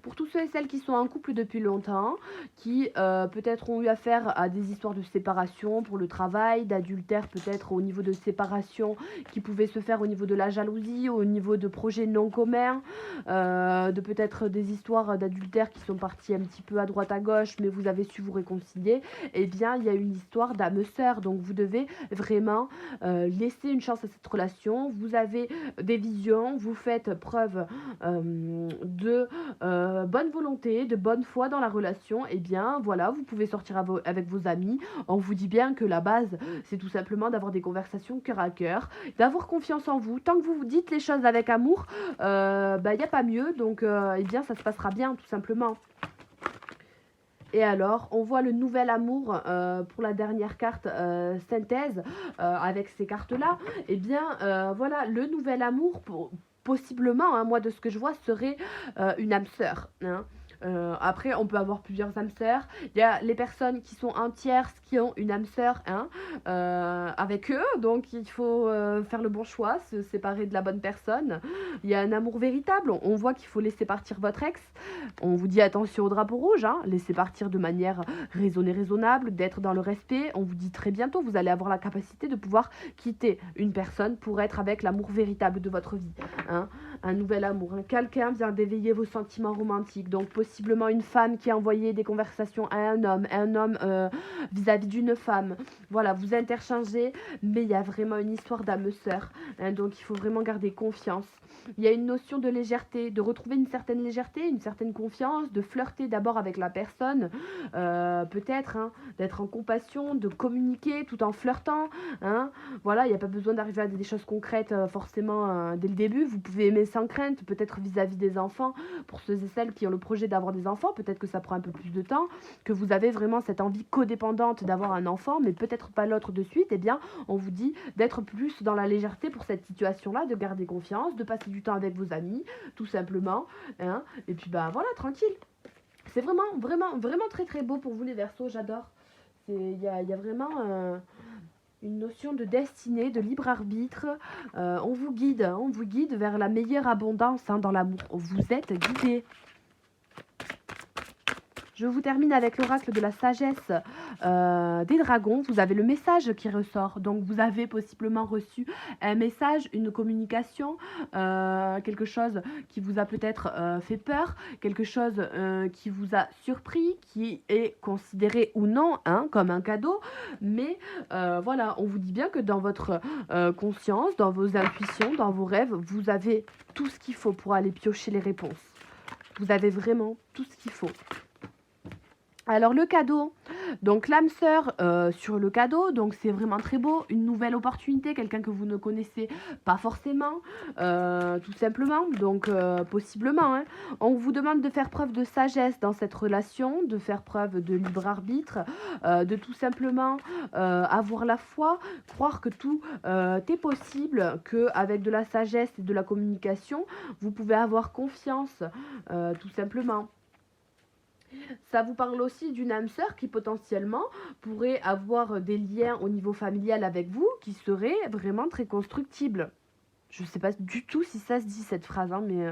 Pour tous ceux et celles qui sont en couple depuis longtemps, qui peut-être ont eu affaire à des histoires de séparation pour le travail, d'adultère peut-être au niveau de séparation qui pouvaient se faire au niveau de la jalousie, au niveau de projets non communs, de peut-être des histoires d'adultère qui sont parties un petit peu à droite à gauche, mais vous avez su vous réconcilier, eh bien il y a une histoire d'âme sœur, donc vous devez vraiment laisser une chance à cette relation, vous avez des visions, vous faites preuve de bonne volonté, de bonne foi dans la relation, et bien voilà, vous pouvez sortir avec vos amis. On vous dit bien que la base, c'est tout simplement d'avoir des conversations cœur à cœur, d'avoir confiance en vous. Tant que vous vous dites les choses avec amour, y a pas mieux, donc eh bien ça se passera bien tout simplement. Et alors, on voit le nouvel amour pour la dernière carte synthèse avec ces cartes-là. Et bien, voilà, le nouvel amour, possiblement, moi de ce que je vois, serait une âme sœur. Après, on peut avoir plusieurs âmes sœurs. Il y a les personnes qui sont en tierce, qui ont une âme sœur avec eux. Donc, il faut faire le bon choix, se séparer de la bonne personne. Il y a un amour véritable. On voit qu'il faut laisser partir votre ex. On vous dit attention au drapeau rouge. Laissez partir de manière raisonnée, raisonnable, d'être dans le respect. On vous dit très bientôt, vous allez avoir la capacité de pouvoir quitter une personne pour être avec l'amour véritable de votre vie. un nouvel amour, hein. Quelqu'un vient d'éveiller vos sentiments romantiques, donc possiblement une femme qui a envoyé des conversations à un homme vis-à-vis d'une femme. Voilà, vous interchangez, mais il y a vraiment une histoire d'âme sœur, hein, donc il faut vraiment garder confiance. Il y a une notion de légèreté, de retrouver une certaine légèreté, une certaine confiance, de flirter d'abord avec la personne, peut-être, hein, d'être en compassion, de communiquer tout en flirtant, hein. Voilà, il n'y a pas besoin d'arriver à des choses concrètes forcément dès le début. Vous pouvez aimer sans crainte, peut-être vis-à-vis des enfants, pour ceux et celles qui ont le projet d'avoir des enfants, peut-être que ça prend un peu plus de temps, que vous avez vraiment cette envie codépendante d'avoir un enfant, mais peut-être pas l'autre de suite. Eh bien, on vous dit d'être plus dans la légèreté pour cette situation-là, de garder confiance, de passer du temps avec vos amis, tout simplement, hein. Et puis bah voilà, tranquille. C'est vraiment, vraiment, vraiment très très beau pour vous les Verseaux, j'adore. Il y a vraiment une notion de destinée, de libre arbitre. On vous guide, hein, on vous guide vers la meilleure abondance, hein, dans l'amour. Vous êtes guidés. Je vous termine avec l'oracle de la sagesse des dragons. Vous avez le message qui ressort. Donc, vous avez possiblement reçu un message, une communication, quelque chose qui vous a peut-être fait peur, quelque chose qui vous a surpris, qui est considéré ou non, hein, comme un cadeau. Mais voilà, on vous dit bien que dans votre conscience, dans vos intuitions, dans vos rêves, vous avez tout ce qu'il faut pour aller piocher les réponses. Vous avez vraiment tout ce qu'il faut. Alors le cadeau, donc l'âme sœur sur le cadeau, donc c'est vraiment très beau, une nouvelle opportunité, quelqu'un que vous ne connaissez pas forcément, tout simplement, donc possiblement, hein. On vous demande de faire preuve de sagesse dans cette relation, de faire preuve de libre arbitre, de tout simplement avoir la foi, croire que tout est possible, qu'avec de la sagesse et de la communication, vous pouvez avoir confiance, tout simplement. Ça vous parle aussi d'une âme sœur qui potentiellement pourrait avoir des liens au niveau familial avec vous qui seraient vraiment très constructibles. Je ne sais pas du tout si ça se dit cette phrase, hein, mais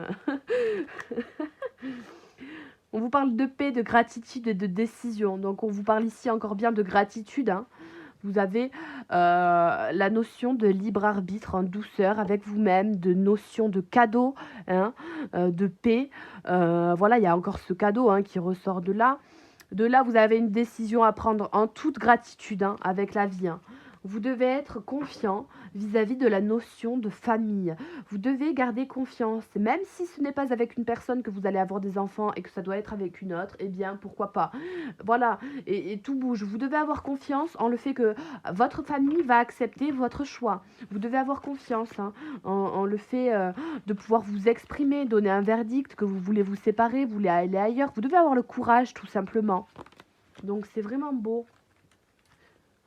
on vous parle de paix, de gratitude et de décision. Donc on vous parle ici encore bien de gratitude, hein. Vous avez la notion de libre arbitre en douceur avec vous-même, de notion de cadeau, hein, de paix. Voilà, il y a encore ce cadeau, hein, qui ressort de là. De là, vous avez une décision à prendre en toute gratitude, hein, avec la vie, hein. Vous devez être confiant vis-à-vis de la notion de famille. Vous devez garder confiance, même si ce n'est pas avec une personne que vous allez avoir des enfants et que ça doit être avec une autre, eh bien pourquoi pas. Voilà, et tout bouge. Vous devez avoir confiance en le fait que votre famille va accepter votre choix. Vous devez avoir confiance, hein, en le fait de pouvoir vous exprimer, donner un verdict, que vous voulez vous séparer, vous voulez aller ailleurs. Vous devez avoir le courage, tout simplement. Donc c'est vraiment beau.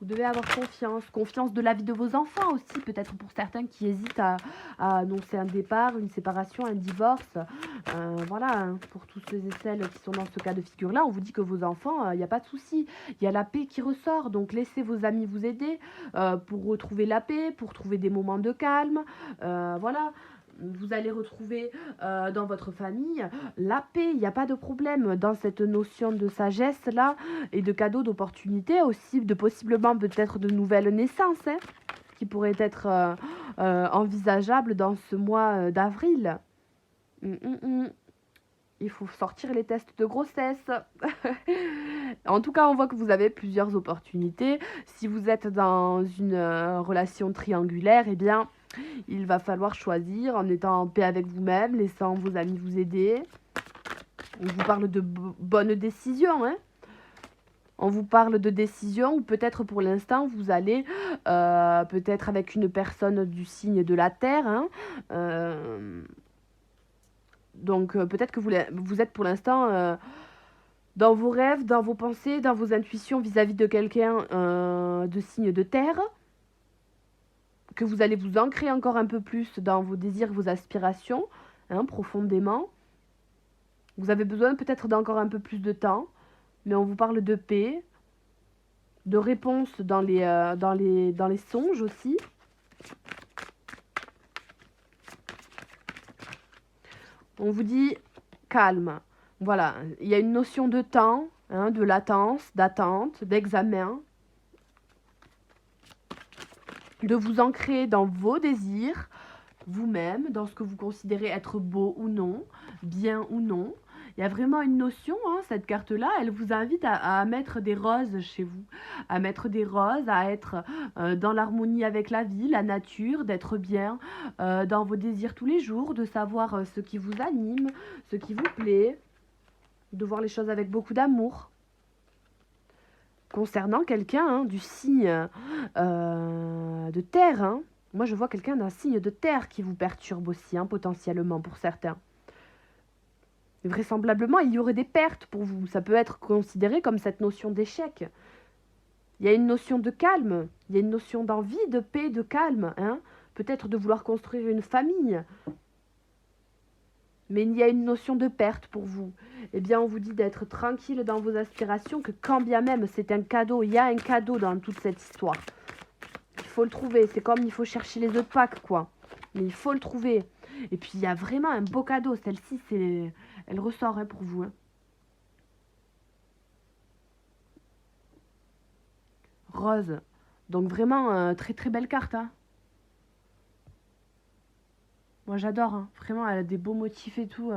Vous devez avoir confiance, confiance de la vie de vos enfants aussi, peut-être pour certains qui hésitent à annoncer un départ, une séparation, un divorce. Voilà, hein, pour tous ceux et celles qui sont dans ce cas de figure-là, on vous dit que vos enfants, il n'y a pas de souci, il y a la paix qui ressort, donc laissez vos amis vous aider pour retrouver la paix, pour trouver des moments de calme, voilà. Vous allez retrouver dans votre famille la paix, il n'y a pas de problème dans cette notion de sagesse là et de cadeaux, d'opportunités aussi, de possiblement peut-être de nouvelles naissances, hein, qui pourraient être envisageables dans ce mois d'avril. Il faut sortir les tests de grossesse. En tout cas, on voit que vous avez plusieurs opportunités. Si vous êtes dans une relation triangulaire, eh bien, il va falloir choisir en étant en paix avec vous-même, laissant vos amis vous aider. On vous parle de bonnes décisions, hein. On vous parle de décisions où peut-être pour l'instant vous allez peut-être avec une personne du signe de la Terre, hein, donc peut-être que vous êtes pour l'instant dans vos rêves, dans vos pensées, dans vos intuitions vis-à-vis de quelqu'un de signe de Terre, que vous allez vous ancrer encore un peu plus dans vos désirs, vos aspirations, hein, profondément. Vous avez besoin peut-être d'encore un peu plus de temps, mais on vous parle de paix, de réponses dans les songes aussi. On vous dit calme. Voilà, il y a une notion de temps, hein, de latence, d'attente, d'examen, de vous ancrer dans vos désirs, vous-même, dans ce que vous considérez être beau ou non, bien ou non. Il y a vraiment une notion, hein, cette carte-là, elle vous invite à mettre des roses chez vous, à mettre des roses, à être dans l'harmonie avec la vie, la nature, d'être bien dans vos désirs tous les jours, de savoir ce qui vous anime, ce qui vous plaît, de voir les choses avec beaucoup d'amour. Concernant quelqu'un hein, du signe de terre, hein, moi je vois quelqu'un d'un signe de terre qui vous perturbe aussi, hein, potentiellement pour certains. Vraisemblablement, il y aurait des pertes pour vous. Ça peut être considéré comme cette notion d'échec. Il y a une notion de calme, il y a une notion d'envie, de paix, de calme. Hein. Peut-être de vouloir construire une famille. Mais il y a une notion de perte pour vous. Eh bien, on vous dit d'être tranquille dans vos aspirations, que quand bien même c'est un cadeau, il y a un cadeau dans toute cette histoire. Il faut le trouver. C'est comme il faut chercher les œufs de Pâques, quoi. Mais il faut le trouver. Et puis, il y a vraiment un beau cadeau. Celle-ci, elle ressort hein, pour vous. Hein. Rose. Donc, vraiment, très très belle carte. Hein. Moi, j'adore. Hein. Vraiment, elle a des beaux motifs et tout.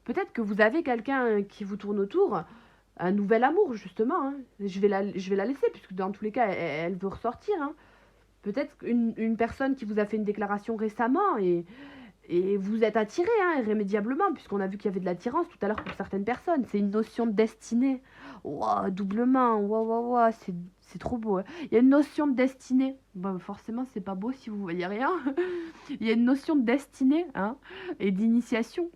Peut-être que vous avez quelqu'un qui vous tourne autour. Un nouvel amour, justement. Hein. Je vais la laisser, puisque dans tous les cas, elle veut ressortir. Hein. Peut-être une personne qui vous a fait une déclaration récemment et vous êtes attiré hein, irrémédiablement, puisqu'on a vu qu'il y avait de l'attirance tout à l'heure pour certaines personnes. C'est une notion de destinée. Wow, doublement, wow, wow, wow, c'est trop beau. Hein. Il y a une notion de destinée. Bon, forcément, c'est pas beau si vous voyez rien. Il y a une notion de destinée hein, et d'initiation.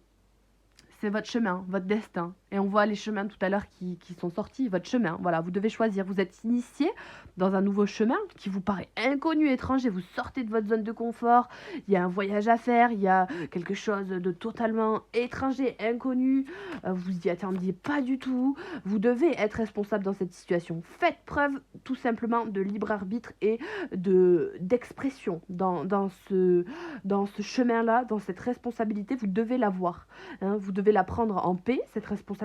C'est votre chemin, votre destin. Et on voit les chemins tout à l'heure qui sont sortis, votre chemin. Voilà, vous devez choisir. Vous êtes initié dans un nouveau chemin qui vous paraît inconnu, étranger. Vous sortez de votre zone de confort. Il y a un voyage à faire. Il y a quelque chose de totalement étranger, inconnu. Vous y attendiez pas du tout. Vous devez être responsable dans cette situation. Faites preuve tout simplement de libre arbitre et d'expression dans ce chemin-là, dans cette responsabilité. Vous devez l'avoir. Hein, vous devez la prendre en paix, cette responsabilité.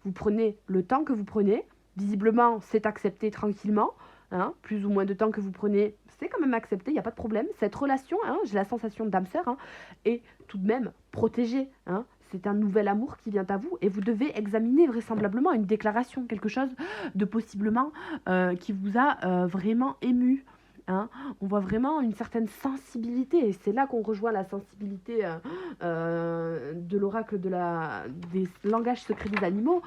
Vous prenez le temps que vous prenez. Visiblement, c'est accepté tranquillement. Hein, plus ou moins de temps que vous prenez, c'est quand même accepté, il n'y a pas de problème. Cette relation, hein, j'ai la sensation d'âme-sœur, hein, est tout de même protégée. Hein. C'est un nouvel amour qui vient à vous et vous devez examiner vraisemblablement une déclaration, quelque chose de possiblement qui vous a vraiment ému. Hein, on voit vraiment une certaine sensibilité et c'est là qu'on rejoint la sensibilité de l'oracle des langages secrets des animaux.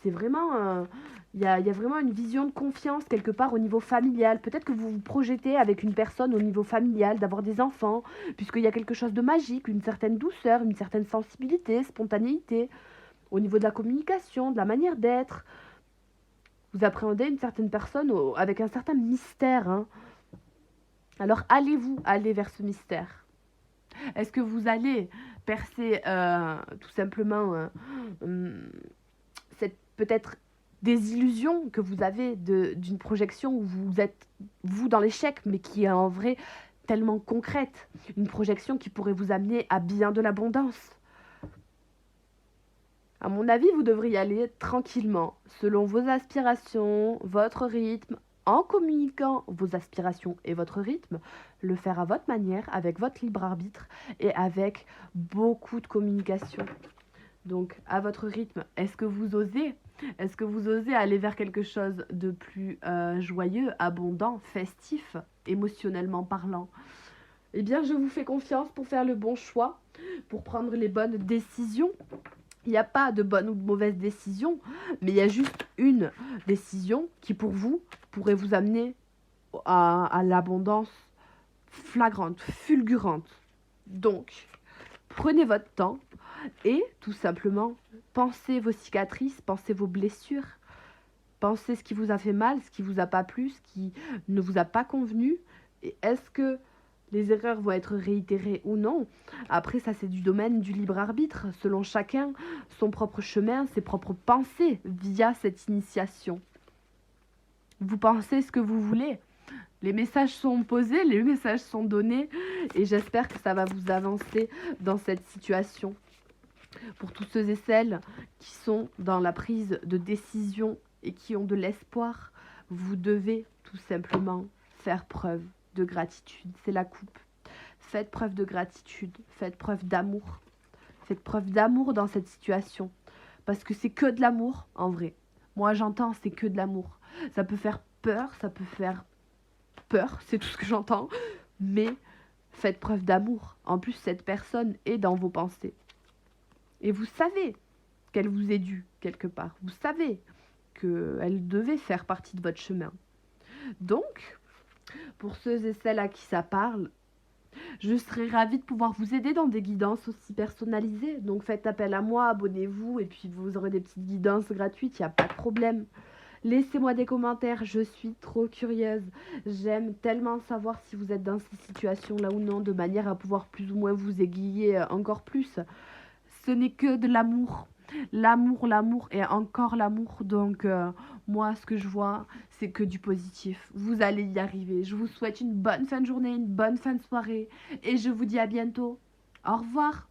C'est vraiment, il y a vraiment une vision de confiance quelque part au niveau familial. Peut-être que vous vous projetez avec une personne au niveau familial, d'avoir des enfants, puisqu'il y a quelque chose de magique, une certaine douceur, une certaine sensibilité, spontanéité, au niveau de la communication, de la manière d'être. Vous appréhendez une certaine personne avec un certain mystère, hein. Alors allez vers ce mystère. Est-ce que vous allez percer tout simplement cette peut-être désillusion que vous avez d'une projection où vous êtes, vous, dans l'échec, mais qui est en vrai tellement concrète. Une projection qui pourrait vous amener à bien de l'abondance. À mon avis, vous devriez aller tranquillement, selon vos aspirations, votre rythme, en communiquant vos aspirations et votre rythme, le faire à votre manière, avec votre libre arbitre et avec beaucoup de communication. Donc, à votre rythme, est-ce que vous osez aller vers quelque chose de plus joyeux, abondant, festif, émotionnellement parlant? Eh bien, je vous fais confiance pour faire le bon choix, pour prendre les bonnes décisions. Il n'y a pas de bonne ou de mauvaise décision, mais il y a juste une décision qui, pour vous, pourrait vous amener à l'abondance flagrante, fulgurante. Donc, prenez votre temps et tout simplement, pensez vos cicatrices, pensez vos blessures, pensez ce qui vous a fait mal, ce qui vous a pas plu, ce qui ne vous a pas convenu. Et est-ce que les erreurs vont être réitérées ou non? Après, ça, c'est du domaine du libre arbitre, selon chacun, son propre chemin, ses propres pensées via cette initiation. Vous pensez ce que vous voulez. Les messages sont posés, les messages sont donnés, et j'espère que ça va vous avancer dans cette situation. Pour tous ceux et celles qui sont dans la prise de décision et qui ont de l'espoir, vous devez tout simplement faire preuve de gratitude, c'est la coupe. Faites preuve de gratitude, faites preuve d'amour. Faites preuve d'amour dans cette situation. Parce que c'est que de l'amour, en vrai. Moi, j'entends, c'est que de l'amour. Ça peut faire peur, c'est tout ce que j'entends. Mais faites preuve d'amour. En plus, cette personne est dans vos pensées. Et vous savez qu'elle vous est due, quelque part. Vous savez qu'elle devait faire partie de votre chemin. Donc, pour ceux et celles à qui ça parle, je serais ravie de pouvoir vous aider dans des guidances aussi personnalisées. Donc faites appel à moi, abonnez-vous et puis vous aurez des petites guidances gratuites, il n'y a pas de problème. Laissez-moi des commentaires, je suis trop curieuse. J'aime tellement savoir si vous êtes dans ces situations-là ou non, de manière à pouvoir plus ou moins vous aiguiller encore plus. Ce n'est que de l'amour. L'amour et encore l'amour. Donc moi, ce que je vois, c'est que du positif. Vous allez y arriver. Je vous souhaite une bonne fin de journée, une bonne fin de soirée. Et je vous dis à bientôt. Au revoir.